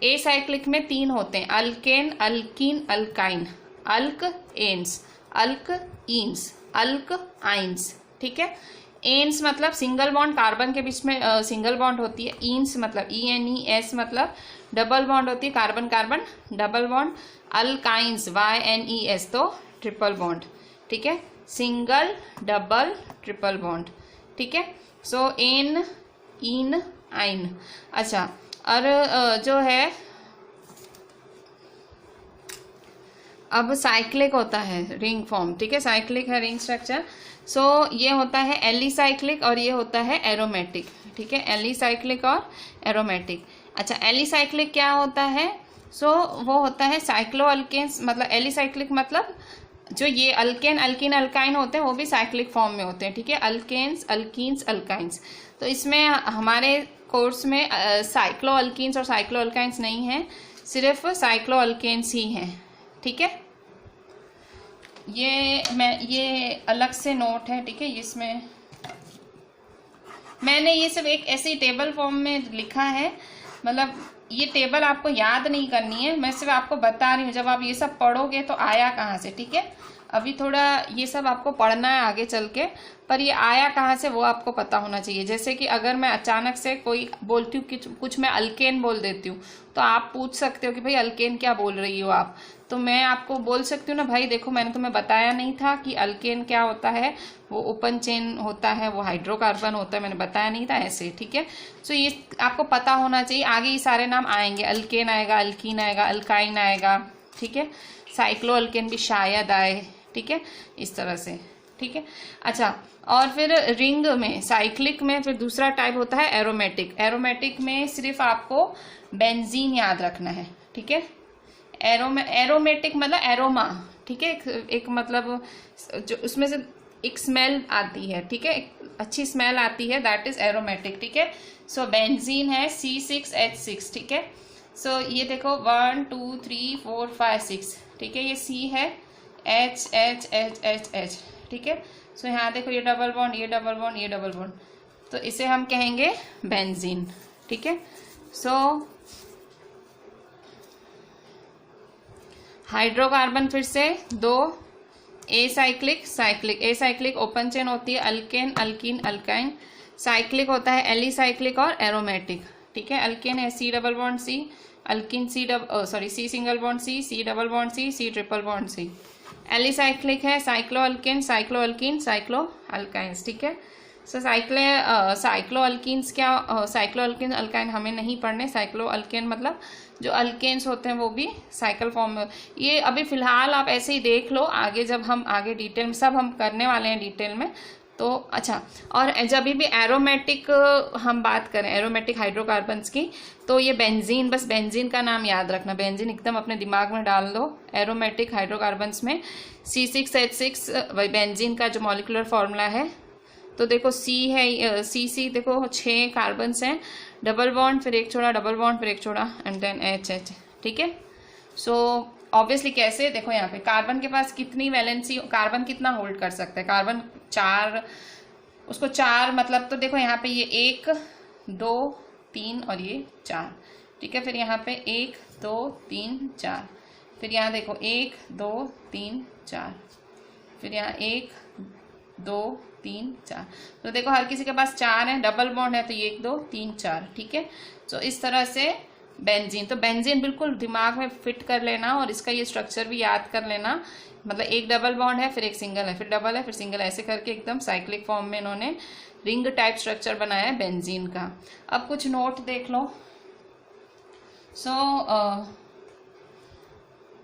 एसाइक्लिक में 3 होते हैं, अल्केन, अल्कीन, अल्काइन, अल्क एन्स, अल्क ईन्स, अल्क आइंस, ठीक है। एन्स मतलब सिंगल बॉन्ड, कार्बन के बीच में सिंगल बॉन्ड होती है। ईन्स मतलब ENES मतलब डबल बॉन्ड होती है, carbon carbon double bond. Alkynes YNES तो ट्रिपल बॉन्ड, ठीक है, सिंगल डबल ट्रिपल बॉन्ड, ठीक है। सो एन, इन, आइन। अच्छा, और जो है अब साइक्लिक होता है रिंग फॉर्म, ठीक है, साइक्लिक है रिंग स्ट्रक्चर। सो ये होता है एलिसाइक्लिक और ये होता है एरोमेटिक, ठीक है, एलिसाइक्लिक और एरोमेटिक। अच्छा, एलिसाइक्लिक क्या होता है? वो होता है साइक्लो अल्केन्स, मतलब एलिसाइक्लिक मतलब जो ये अल्केन, अल्कीन, अल्काइन होते हैं वो भी साइक्लिक फॉर्म में होते हैं, ठीक है, अल्केन्स, अल्कीन्स, अल्काइंस। तो इसमें हमारे कोर्स में साइक्लो अल्कीन्स और साइक्लो अल्काइंस नहीं है, सिर्फ साइक्लो अल्केन्स ही हैं, ठीक है। ये अलग से नोट है, ठीक है, इसमें मैंने ये सब एक ऐसी टेबल फॉर्म में लिखा है, मतलब ये टेबल आपको याद नहीं करनी है, मैं सिर्फ आपको बता रही हूँ, जब आप ये सब पढ़ोगे तो आया कहाँ से, ठीक है। अभी थोड़ा ये सब आपको पढ़ना है आगे चल के, पर ये आया कहाँ से वो आपको पता होना चाहिए। जैसे कि अगर मैं अचानक से कोई बोलती हूँ कि कुछ मैं अल्केन बोल देती हूँ, तो आप पूछ सकते हो कि भाई अल्केन क्या बोल रही हो आप, तो मैं आपको बोल सकती हूँ ना, भाई देखो मैंने तुम्हें बताया नहीं था कि अल्केन क्या होता है, वो ओपन चेन होता है, वो हाइड्रोकार्बन होता है, मैंने बताया नहीं था, ऐसे, ठीक है। सो ये आपको पता होना चाहिए, आगे ये सारे नाम आएंगे, अल्केन आएगा, अल्कीन आएगा, अल्काइन आएगा, ठीक है, साइक्लो अल्केन भी शायद आए, ठीक है, इस तरह से, ठीक है। अच्छा, और फिर रिंग में, साइक्लिक में फिर दूसरा टाइप होता है एरोमेटिक। एरोमेटिक में सिर्फ आपको बेंजीन याद रखना है, ठीक है। एरोमेटिक मतलब एरोमा, ठीक है, एक मतलब जो उसमें से एक स्मेल आती है, ठीक है, अच्छी स्मेल आती है, दैट इज एरोमेटिक, ठीक है। सो बेंजीन है C6H6, ठीक है। सो ये देखो 1 2 3 4 5 6, ठीक है, ये C है, H H H H H, ठीक है। सो यहाँ देखो ये डबल बॉन्ड, ये डबल बॉन्ड, ये डबल बॉन्ड, तो इसे हम कहेंगे बेंजीन, ठीक है। सो हाइड्रोकार्बन फिर से दो, ए साइक्लिक ओपन चेन होती है, अल्केन अल्कीन अल्काइन, साइक्लिक होता है एलिसाइक्लिक और एरोमेटिक, ठीक है। अल्केन है C double bond C, alkyne C single bond C double bond C triple bond C। Alicyclic है साइक्लो अल्केन साइक्लो अल्काइंस, ठीक है। सो साइक्लो अल्कीन्स क्या, साइक्लो अल्कीन अल्काइन हमें नहीं पढ़ने, साइक्लो अल्केन मतलब जो अल्केन्स होते हैं वो भी साइकिल फॉर्म में। ये अभी फिलहाल आप ऐसे ही देख लो, आगे जब हम आगे डिटेल में सब हम करने वाले हैं डिटेल में, तो अच्छा। और जब भी एरोमेटिक हम बात करें, एरोमेटिक हाइड्रोकार्बन्स की, तो ये बेंजीन, बस बेंजीन का नाम याद रखना, बेंजीन एकदम अपने दिमाग में डाल दो। एरोमेटिक हाइड्रोकार्बन्स में C6H6 बेंजीन का जो मॉलिक्यूलर फॉर्मूला है, तो देखो C है, C देखो 6 कार्बन्स हैं, डबल बॉन्ड फिर एक छोड़ा, डबल बॉन्ड फिर एक छोड़ा, एंड देन H, ठीक है। सो ऑब्वियसली कैसे, देखो यहाँ पे कार्बन के पास कितनी वैलेंसी, कार्बन कितना होल्ड कर सकता है, कार्बन 4, उसको 4 मतलब, तो देखो यहाँ पे ये 1 2 3 और ये 4, ठीक है। फिर यहाँ पे 1 2 3 4, फिर यहाँ देखो 1 2 3 4, फिर यहाँ 1 2 3 4, तो देखो हर किसी के पास 4 है, डबल बॉन्ड है तो ये 1 2 3 4, ठीक है। तो इस तरह से बेंजीन, तो बेंजीन बिल्कुल दिमाग में फिट कर लेना और इसका ये स्ट्रक्चर भी याद कर लेना, मतलब एक डबल बॉन्ड है, फिर एक सिंगल है, फिर डबल है, फिर सिंगल, ऐसे करके एकदम साइक्लिक फॉर्म में इन्होंने रिंग टाइप स्ट्रक्चर बनाया है बेंजीन का। अब कुछ नोट देख लो।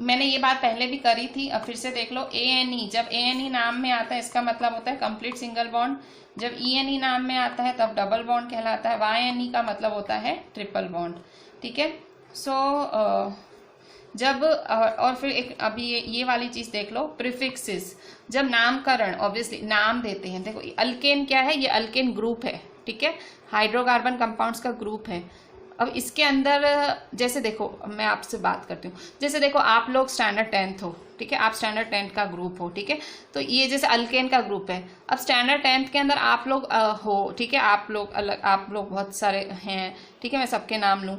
मैंने ये बात पहले भी करी थी, अब फिर से देख लो। ANE, जब ANE नाम में आता है इसका मतलब होता है कंप्लीट सिंगल बॉन्ड, जब ENE नाम में आता है तब डबल बॉन्ड कहलाता है, YNE का मतलब होता है ट्रिपल बॉन्ड, ठीक है। जब और फिर एक अभी ये वाली चीज देख लो, प्रीफिक्सेस, जब नामकरण, ऑब्वियसली नाम देते हैं, देखो अल्केन क्या है, ये अल्केन ग्रुप है, ठीक है, हाइड्रोकार्बन कंपाउंड्स का ग्रुप है। अब इसके अंदर जैसे देखो, मैं आपसे बात करती हूँ, जैसे देखो आप लोग स्टैंडर्ड 10th हो, ठीक है, आप स्टैंडर्ड 10th का ग्रुप हो, ठीक है, तो ये जैसे अल्केन का ग्रुप है। अब स्टैंडर्ड 10th के अंदर आप लोग हो, ठीक है, आप लोग बहुत सारे हैं, ठीक है, मैं सबके नाम लूँ,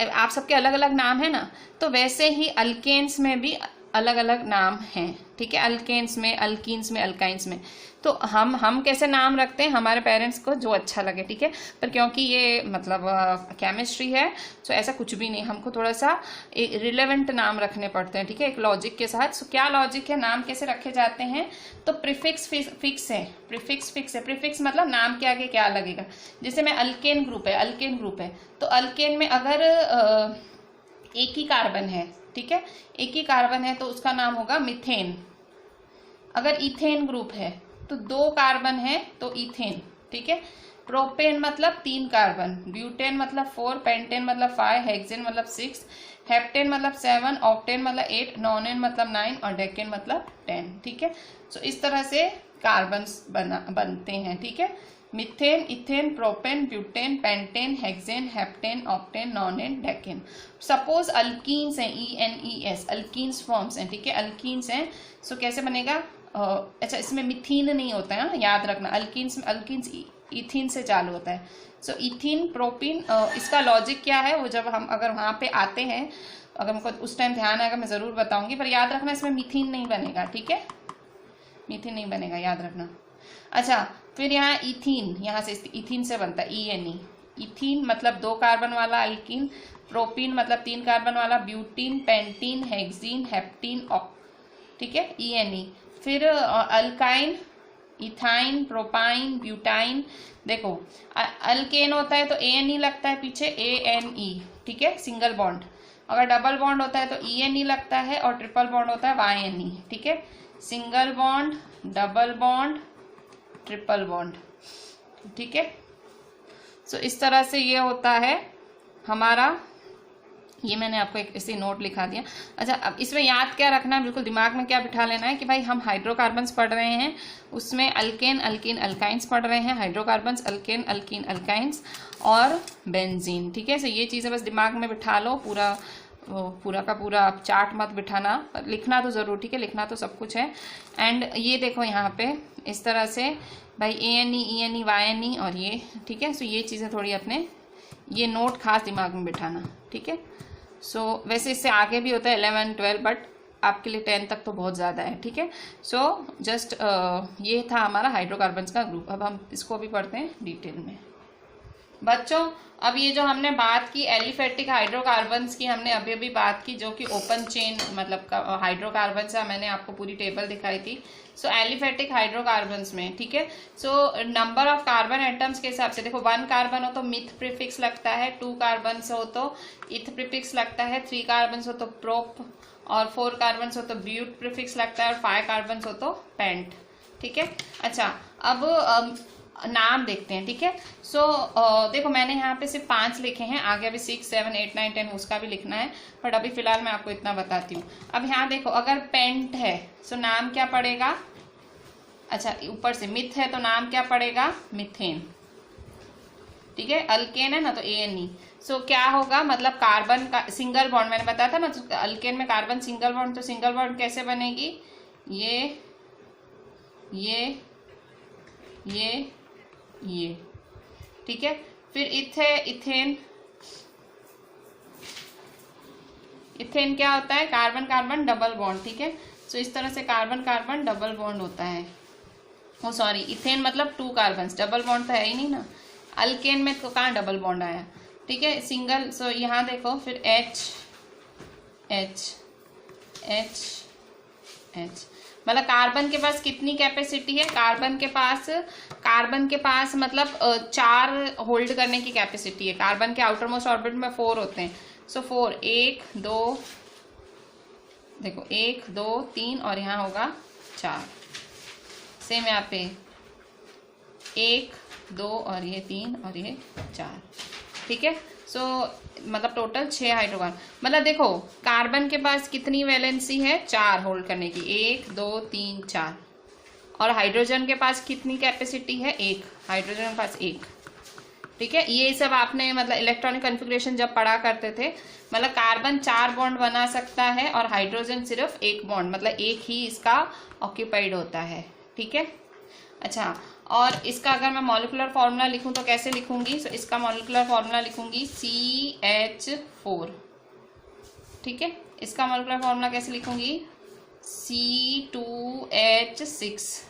आप सबके अलग अलग नाम है ना, तो वैसे ही अल्केन्स में भी अलग अलग नाम हैं, ठीक है, अल्केन्स में, अल्कीन्स में, अल्काइंस में। तो हम कैसे नाम रखते हैं, हमारे पेरेंट्स को जो अच्छा लगे, ठीक है, पर क्योंकि ये मतलब केमिस्ट्री है, तो ऐसा कुछ भी नहीं, हमको थोड़ा सा रिलेवेंट नाम रखने पड़ते हैं, ठीक है, एक लॉजिक के साथ। क्या लॉजिक है, नाम कैसे रखे जाते हैं, तो प्रीफिक्स फिक्स है, प्रीफिक्स फिक्स है, प्रीफिक्स मतलब नाम के आगे क्या लगेगा। जैसे मैं अल्केन ग्रुप है, तो अल्केन में अगर एक ही कार्बन है, ठीक है, एक ही कार्बन है तो उसका नाम होगा मिथेन। अगर इथेन ग्रुप है तो 2 कार्बन है तो इथेन, ठीक है। प्रोपेन मतलब 3 कार्बन, ब्यूटेन मतलब 4, पेंटेन मतलब 5, हेक्सेन मतलब 6, हेप्टेन मतलब 7, ऑक्टेन मतलब 8, नॉनेन मतलब 9 और डेकेन मतलब 10, ठीक है। सो इस तरह से कार्बन्स बनते हैं, ठीक है, methane, ethane, propane, butane, pentane, hexane, heptane, octane, nonane, decane. Suppose alkenes हैं, ENES, अल्कीन्स फॉर्म्स हैं, ठीक है, अल्कीन्स हैं, सो कैसे बनेगा, अच्छा इसमें मिथीन नहीं होता है ना, याद रखना, अल्कीन्स इथीन से चालू होता है। सो इथीन, प्रोपीन, इसका लॉजिक क्या है, वो जब हम अगर वहां पे आते हैं, अगर हमको उस टाइम ध्यान आएगा मैं जरूर बताऊंगी, पर याद रखना इसमें मिथीन नहीं बनेगा, ठीक है, मिथीन नहीं बनेगा, याद रखना। अच्छा, फिर यहाँ इथीन, यहाँ से इथीन से बनता है ENE, इथीन मतलब 2 कार्बन वाला अल्कीन, प्रोपीन मतलब 3 कार्बन वाला, ब्यूटीन, पेंटीन, हेक्सीन, हेप्टीन, ठीक है, ENE। फिर अल्काइन, इथाइन, प्रोपाइन, ब्यूटाइन, देखो अल्केन होता है तो ANE लगता है पीछे, ANE, ठीक है, सिंगल बॉन्ड। अगर डबल बॉन्ड होता है तो ENE लगता है और ट्रिपल बॉन्ड होता है YNE, ठीक है, single bond, double bond, triple bond, ठीक है। सो इस तरह से ये होता है हमारा ये मैंने आपको एक ऐसे नोट लिखा दिया। अच्छा, अब इसमें याद क्या रखना है, बिल्कुल दिमाग में क्या बिठा लेना है कि भाई हम हाइड्रोकार्बन्स पढ़ रहे हैं, उसमें अल्केन अल्कीन अल्काइंस पढ़ रहे हैं, हाइड्रोकार्बन्स अल्केन अल्कीन अल्काइंस और बेंजीन। ठीक है, सो ये चीज़ें बस दिमाग में बिठा लो। पूरा का पूरा आप चार्ट मत बिठाना, लिखना तो ज़रूर, ठीक है, लिखना तो सब कुछ है। एंड ये देखो यहाँ पे इस तरह से भाई ANE ENE YNE और ये, ठीक है। सो ये चीज़ें थोड़ी अपने ये नोट खास दिमाग में बिठाना, ठीक है। सो वैसे इससे आगे भी होता है 11 12, बट आपके लिए 10 तक तो बहुत ज़्यादा है, ठीक है। सो जस्ट ये था हमारा हाइड्रोकार्बन्स का ग्रुप। अब हम इसको भी पढ़ते हैं डिटेल में बच्चों। अब ये जो हमने बात की एलिफेटिक हाइड्रोकार्बन्स की, हमने अभी अभी बात की, जो कि ओपन चेन मतलब हाइड्रोकार्बन्स है। मैंने आपको पूरी टेबल दिखाई थी। सो एलिफेटिक हाइड्रोकार्बन्स में, ठीक है, so number of carbon atoms के हिसाब से देखो, 1 कार्बन हो तो मिथ प्रीफिक्स लगता है, 2 कार्बन हो तो इथ प्रीफिक्स लगता है, 3 कार्बन हो तो प्रोप, और 4 कार्बन हो तो ब्यूट प्रीफिक्स लगता है, और 5 कार्बन हो तो पेंट, ठीक है। अच्छा, अब नाम देखते हैं, ठीक है। सो देखो मैंने यहाँ पे सिर्फ 5 लिखे हैं, आगे अभी 6 7 8 9 10 उसका भी लिखना है, बट अभी फिलहाल मैं आपको इतना बताती हूँ। अब यहाँ देखो, अगर पेंट है सो नाम क्या पड़ेगा, अच्छा ऊपर से मिथ है तो नाम क्या पड़ेगा, मिथेन, ठीक है। अल्केन है ना तो ANE। सो क्या होगा, मतलब कार्बन का सिंगल बॉन्ड, मैंने बताया था ना, तो अल्केन में कार्बन सिंगल बॉन्ड, तो सिंगल बॉन्ड कैसे बनेगी, ये ठीक है। फिर इथेन क्या होता है, कार्बन कार्बन डबल बॉन्ड, ठीक है। सो इस तरह से कार्बन कार्बन डबल बॉन्ड होता है। ओ सॉरी, इथेन मतलब 2 कार्बन, डबल बॉन्ड तो है ही नहीं ना, अल्केन में तो कहाँ डबल बॉन्ड आया, ठीक है, सिंगल। सो यहाँ देखो फिर H मतलब कार्बन के पास कितनी कैपेसिटी है, कार्बन के पास मतलब 4 होल्ड करने की कैपेसिटी है। कार्बन के आउटर मोस्ट ऑर्बिट में 4 होते हैं। सो 4 1 2 देखो 1 2 3 और यहाँ होगा 4। सेम यहाँ पे 1 2 और ये 3 और ये 4, ठीक है। सो मतलब टोटल 6 हाइड्रोकार्बन। मतलब देखो कार्बन के पास कितनी वैलेंसी है, 4 होल्ड करने की, 1 2 3 4। और हाइड्रोजन के पास कितनी कैपेसिटी है, 1, हाइड्रोजन के पास 1, ठीक है। ये सब आपने मतलब इलेक्ट्रॉनिक कॉन्फ़िगरेशन जब पढ़ा करते थे, मतलब कार्बन 4 बॉन्ड बना सकता है और हाइड्रोजन सिर्फ 1 बॉन्ड, मतलब 1 ही इसका ऑक्यूपाइड होता है, ठीक है। अच्छा, और इसका अगर मैं मॉलिक्यूलर फॉर्मूला लिखूं तो कैसे लिखूंगी, सो इसका मॉलिक्यूलर फॉर्मूला लिखूंगी CH4, ठीक है। इसका मॉलिक्यूलर फॉर्मूला कैसे लिखूंगी, C2H6,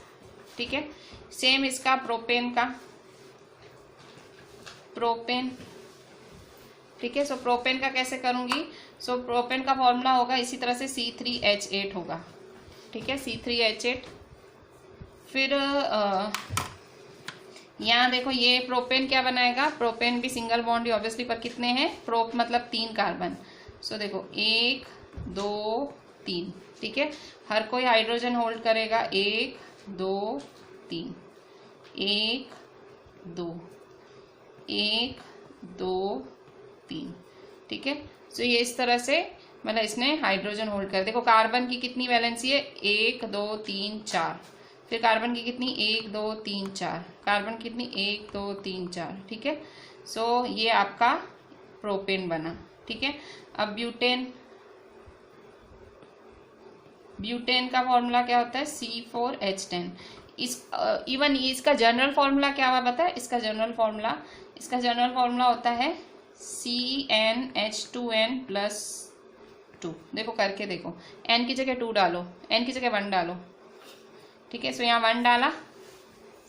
ठीक है। सेम इसका प्रोपेन, ठीक है। सो प्रोपेन का कैसे करूंगी, सो प्रोपेन का फॉर्मूला होगा इसी तरह से C3H8 होगा, ठीक है, C3H8। फिर यहाँ देखो ये प्रोपेन क्या बनाएगा, प्रोपेन भी सिंगल बॉन्ड ही ऑब्वियसली, पर कितने हैं, प्रोप मतलब 3 कार्बन। सो देखो 1 2 3, ठीक है। हर कोई हाइड्रोजन होल्ड करेगा, 1 2 3 1 2 1 2 3, ठीक है। सो ये इस तरह से मतलब इसने हाइड्रोजन होल्ड कर। देखो कार्बन की कितनी वैलेंसी है, 1 2 3 4। फिर कार्बन की कितनी, 1 2 3 4। कार्बन कितनी, 1 2 3 4, ठीक है। सो ये आपका प्रोपेन बना, ठीक है। अब ब्यूटेन का फॉर्मूला क्या होता है, C4H10। इवन इसका जनरल फॉर्मूला क्या हुआ बताए, इसका जनरल फॉर्मूला होता है CnH2n+2। देखो करके देखो, n की जगह 2 डालो, n की जगह 1 डालो, ठीक है। सो यहाँ 1 डाला,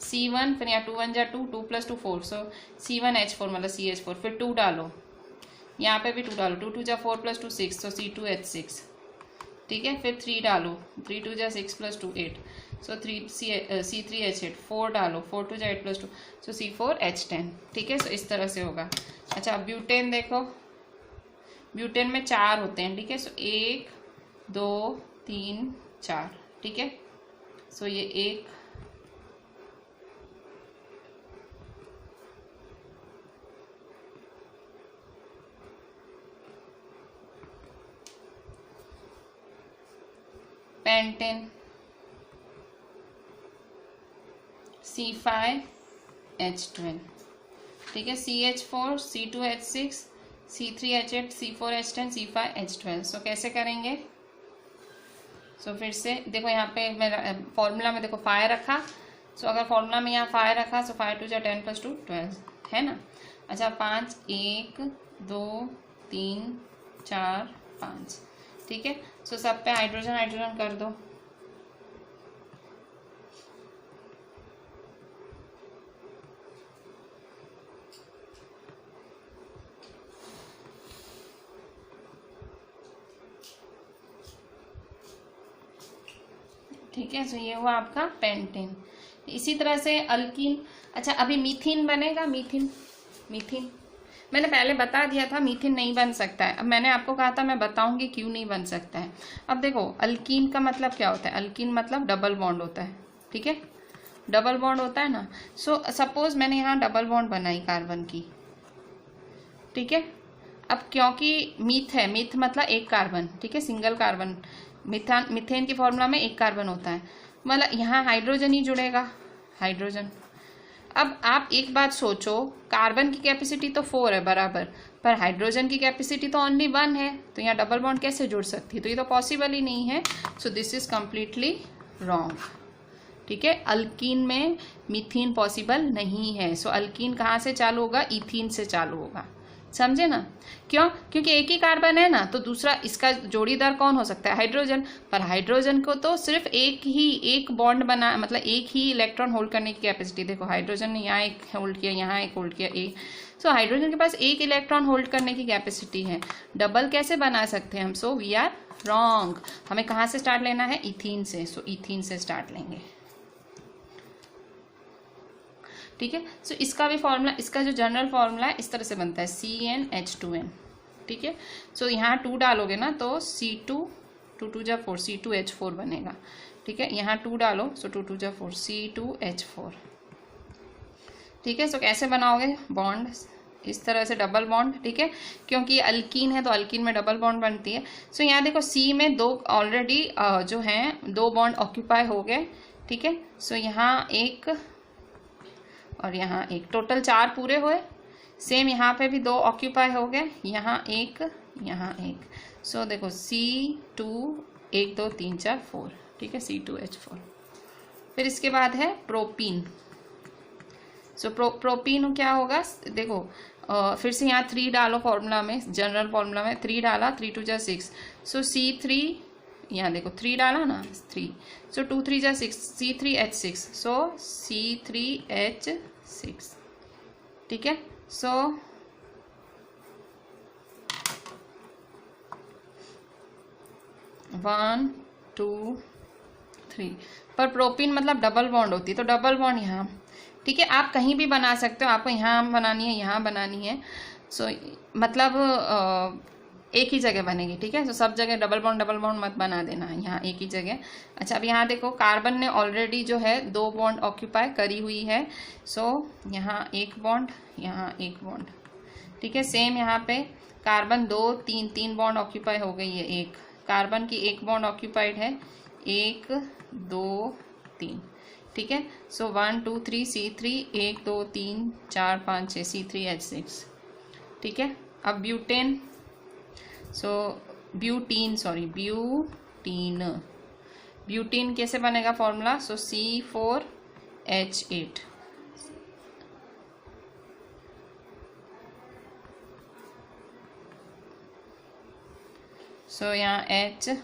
C1, फिर यहाँ 2 1 जा 2, 2 + 2 4, सो C1H4 मतलब CH4। फिर 2 डालो, यहाँ पे भी 2 डालो, 2 2 जा 4 + 2 6, सो C2H6, ठीक है। फिर 3 डालो, 3 2 जा 6 + 2 8, सो C3H8। 4 डालो, 4 2 जा 8 + 2, सो C4H10, ठीक है। सो इस तरह से होगा। अच्छा, ब्यूटेन देखो, ब्यूटेन में 4 होते हैं, ठीक है। सो 1 2 3 4, ठीक है। सो ये 1 2 पेंटेन, C5H12, ठीक है, CH4, C2H6, C3H8, C4H10, C5H12। सो कैसे करेंगे? सो फिर से देखो यहाँ पे मेरा फॉर्मूला में देखो 5 रखा। सो अगर फॉर्मूला में यहाँ 5 रखा सो 5 2 10 + 2 12 है ना। अच्छा 5 1 2 3 4 5, ठीक है। सो सब पे हाइड्रोजन हाइड्रोजन कर दो। ठीक है, सो ये हुआ आपका पेंटेन। इसी तरह से अल्कीन। अच्छा अभी मीथीन बनेगा। मीथीन मैंने पहले बता दिया था मीथेन नहीं बन सकता है। अब मैंने आपको कहा था मैं बताऊंगी क्यों नहीं बन सकता है। अब देखो अल्कीन का मतलब क्या होता है? अल्कीन मतलब डबल बॉन्ड होता है, ठीक है, डबल बॉन्ड होता है ना। सो सपोज मैंने यहाँ डबल बॉन्ड बनाई कार्बन की, ठीक है। अब क्योंकि मीथ है, मीथ मतलब एक कार्बन, ठीक है, सिंगल कार्बन। मीथेन की फॉर्मूला में एक कार्बन होता है, मतलब यहाँ हाइड्रोजन ही जुड़ेगा, हाइड्रोजन। अब आप एक बात सोचो, कार्बन की कैपेसिटी तो 4 है बराबर, पर हाइड्रोजन की कैपेसिटी तो ओनली 1 है, तो यहाँ डबल बॉन्ड कैसे जुड़ सकती है? तो ये तो पॉसिबल ही नहीं है। So this is completely wrong, ठीक है। अल्कीन में मीथीन पॉसिबल नहीं है। सो अल्कीन कहाँ से चालू होगा? इथीन से चालू होगा, समझे ना। क्यों? क्योंकि एक ही कार्बन है ना, तो दूसरा इसका जोड़ीदार कौन हो सकता है? हाइड्रोजन। पर हाइड्रोजन को तो सिर्फ एक बॉन्ड बना, मतलब एक ही इलेक्ट्रॉन होल्ड करने की कैपेसिटी। देखो हाइड्रोजन ने यहाँ एक होल्ड किया, यहाँ एक होल्ड किया, एक। सो हाइड्रोजन के पास एक इलेक्ट्रॉन होल्ड करने की कैपेसिटी है, डबल कैसे बना सकते हैं हम? So we are wrong. हमें कहाँ से स्टार्ट लेना है? इथीन से। सो इथीन से स्टार्ट लेंगे, ठीक है। सो इसका भी फॉर्मूला, इसका जो जनरल फॉर्मूला है इस तरह से बनता है CnH2n, ठीक है। सो यहाँ 2 डालोगे ना तो C2 2 2 जा 4 C2H4 बनेगा, ठीक है। यहाँ 2 डालो सो 2 2 जा 4 C2H4, ठीक है। सो कैसे बनाओगे बॉन्ड? इस तरह से डबल बॉन्ड, ठीक है, क्योंकि अल्कीन है तो अल्कीन में डबल बॉन्ड बनती है। सो यहाँ देखो C में 2 ऑलरेडी जो हैं 2 बॉन्ड ऑक्यूपाई हो गए, ठीक है। सो यहाँ एक और यहाँ एक, टोटल 4 पूरे हुए। सेम यहाँ पे भी 2 ऑक्यूपाई हो गए, यहाँ एक, यहाँ एक। सो देखो C2 1 2 3 4 4, ठीक है, C2H4। फिर इसके बाद है प्रोपीन। सो प्रोपीन क्या होगा? देखो फिर से यहाँ 3 डालो फॉर्मूला में, जनरल फॉर्मूला में 3 डाला, 3 2 जा 6। सो C3, यहाँ देखो 3 डाला ना, 3। सो 2 3 जा 6 C3H6। सो C3H6, ठीक है। सो वन टू 3, पर प्रोपीन मतलब डबल बॉन्ड होती है, तो डबल बॉन्ड यहाँ, ठीक है। आप कहीं भी बना सकते हो, आपको यहाँ बनानी है, यहाँ बनानी है। सो मतलब एक ही जगह बनेगी, ठीक है। तो सब जगह डबल बॉन्ड मत बना देना, यहाँ एक ही जगह। अच्छा अब यहाँ देखो कार्बन ने ऑलरेडी जो है 2 बॉन्ड ऑक्यूपाई करी हुई है। सो यहाँ एक बॉन्ड, यहाँ एक बॉन्ड, ठीक है। सेम यहाँ पे कार्बन 2 3 बॉन्ड ऑक्यूपाई हो गई है। एक कार्बन की एक बॉन्ड ऑक्यूपाइड है, 1 2 3, ठीक है। सो 1 2 3 C3 1 2 3 4 5 6 C3H6, ठीक है। अब ब्यूटेन, सो ब्यूटीन कैसे बनेगा फॉर्मूला? सो C4H8, सो यहाँ H,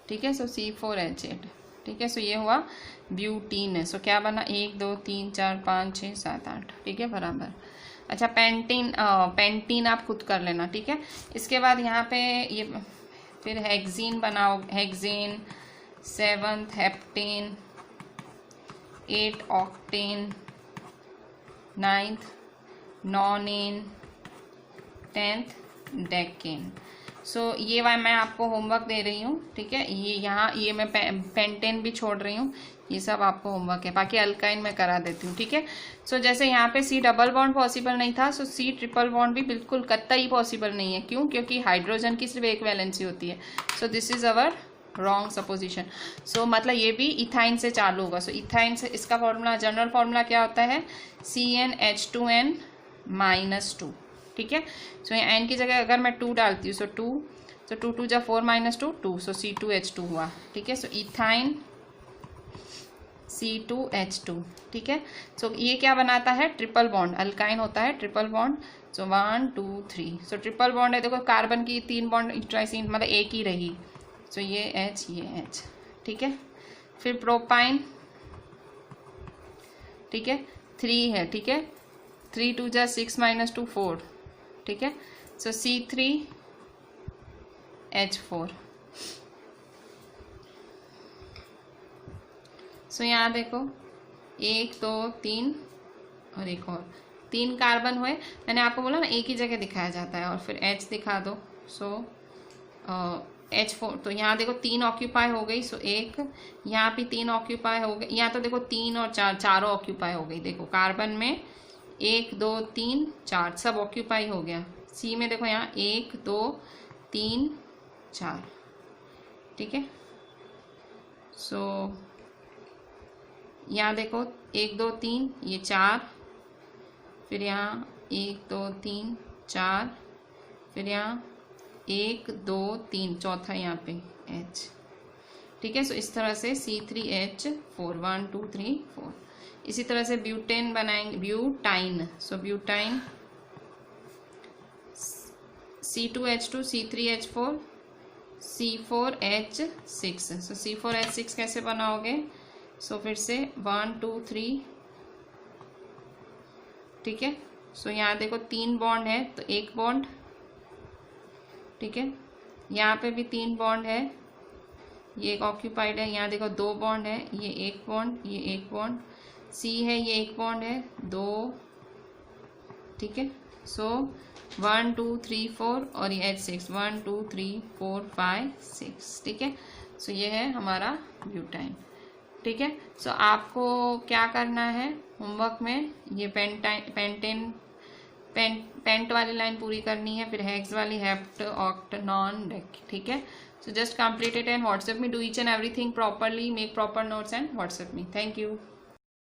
ठीक है। सो C4H8, ठीक है। सो ये हुआ ब्यूटीन है। सो क्या बना? 1 2 3 4 5 6 7 8, ठीक है, बराबर। अच्छा पेंटीन आप खुद कर लेना, ठीक है। इसके बाद यहाँ पे ये फिर हेक्सीन बनाओ, hexene 7th heptane, 8 octane, 9th nonane, 10th decane. So ये मैं आपको होमवर्क दे रही हूँ, ठीक है। ये यहाँ ये मैं पेंटेन भी छोड़ रही हूँ, ये सब आपको होमवर्क है। बाकी अल्काइन मैं करा देती हूँ, ठीक है। सो जैसे यहाँ पे C डबल बॉन्ड पॉसिबल नहीं था, सो C ट्रिपल बॉन्ड भी बिल्कुल कतई पॉसिबल नहीं है। क्यों? क्योंकि हाइड्रोजन की सिर्फ एक वैलेंसी होती है। So this is our wrong supposition. So मतलब ये भी इथाइन से चालू होगा। सो इथाइन से इसका फॉर्मूला, जनरल फॉर्मूला क्या होता है? CnH2n -2, ठीक है। सो यहाँ n की जगह अगर मैं 2 डालती हूँ, सो 2 2 जा 4 -2 2, सो C2H2 हुआ, ठीक है। सो इथाइन C2H2, ठीक है। सो ये क्या बनाता है? Triple bond. अल्काइन होता है ट्रिपल बॉन्ड। सो 1 2 3, सो ट्रिपल बॉन्ड है। देखो कार्बन की 3 बॉन्ड ट्राइसिन मतलब एक ही रही। सो ये H, ठीक है। फिर प्रोपाइन, ठीक है, 3 है, ठीक है। 3 2 जा 6 -2 4, ठीक है। सो C3H4। सो यहाँ देखो 1 2 3 और एक और 3 कार्बन हुए। मैंने आपको बोला ना एक ही जगह दिखाया जाता है। और फिर H दिखा दो। सो H4, तो यहाँ देखो 3 ऑक्यूपाई हो गई। सो एक यहाँ भी 3 ऑक्यूपाई हो गई। यहाँ तो देखो 3 और 4 चारों ऑक्यूपाई हो गई। देखो कार्बन में 1 2 3 4 सब ऑक्यूपाई हो गया। C में देखो यहाँ 1 2 3 4, ठीक है। सो यहाँ देखो 1 2 3 ये 4, फिर यहाँ 1 2 3 4, फिर यहाँ 1 2 3 चौथा यहाँ पे H, ठीक है। सो इस तरह से C3H4 1 2 3 4। इसी तरह से ब्यूटेन बनाएंगे, ब्यूटाइन। सो ब्यूटाइन C2H2 C3H4 C4H6। सो C4H6 कैसे बनाओगे? सो फिर से 1 2 3, ठीक है। सो यहाँ देखो 3 बॉन्ड है तो एक बॉन्ड, ठीक है। यहाँ पे भी 3 बॉन्ड है, ये एक ऑक्यूपाइड है। यहाँ देखो 2 बॉन्ड है, ये एक बॉन्ड, ये एक बॉन्ड। C है, ये एक बॉन्ड है, 2, ठीक है। सो 1 2 3 4 और ये H6 1 2 3 4 5 6, ठीक है। सो ये है हमारा ब्यूटाइन, ठीक है। सो आपको क्या करना है होमवर्क में? ये पेंट वाली लाइन पूरी करनी है, फिर हेक्स वाली, हेप्ट ऑक्ट नॉन डेक, ठीक है। So just complete it and WhatsApp me, do each and everything properly, make proper notes and WhatsApp me. Thank you.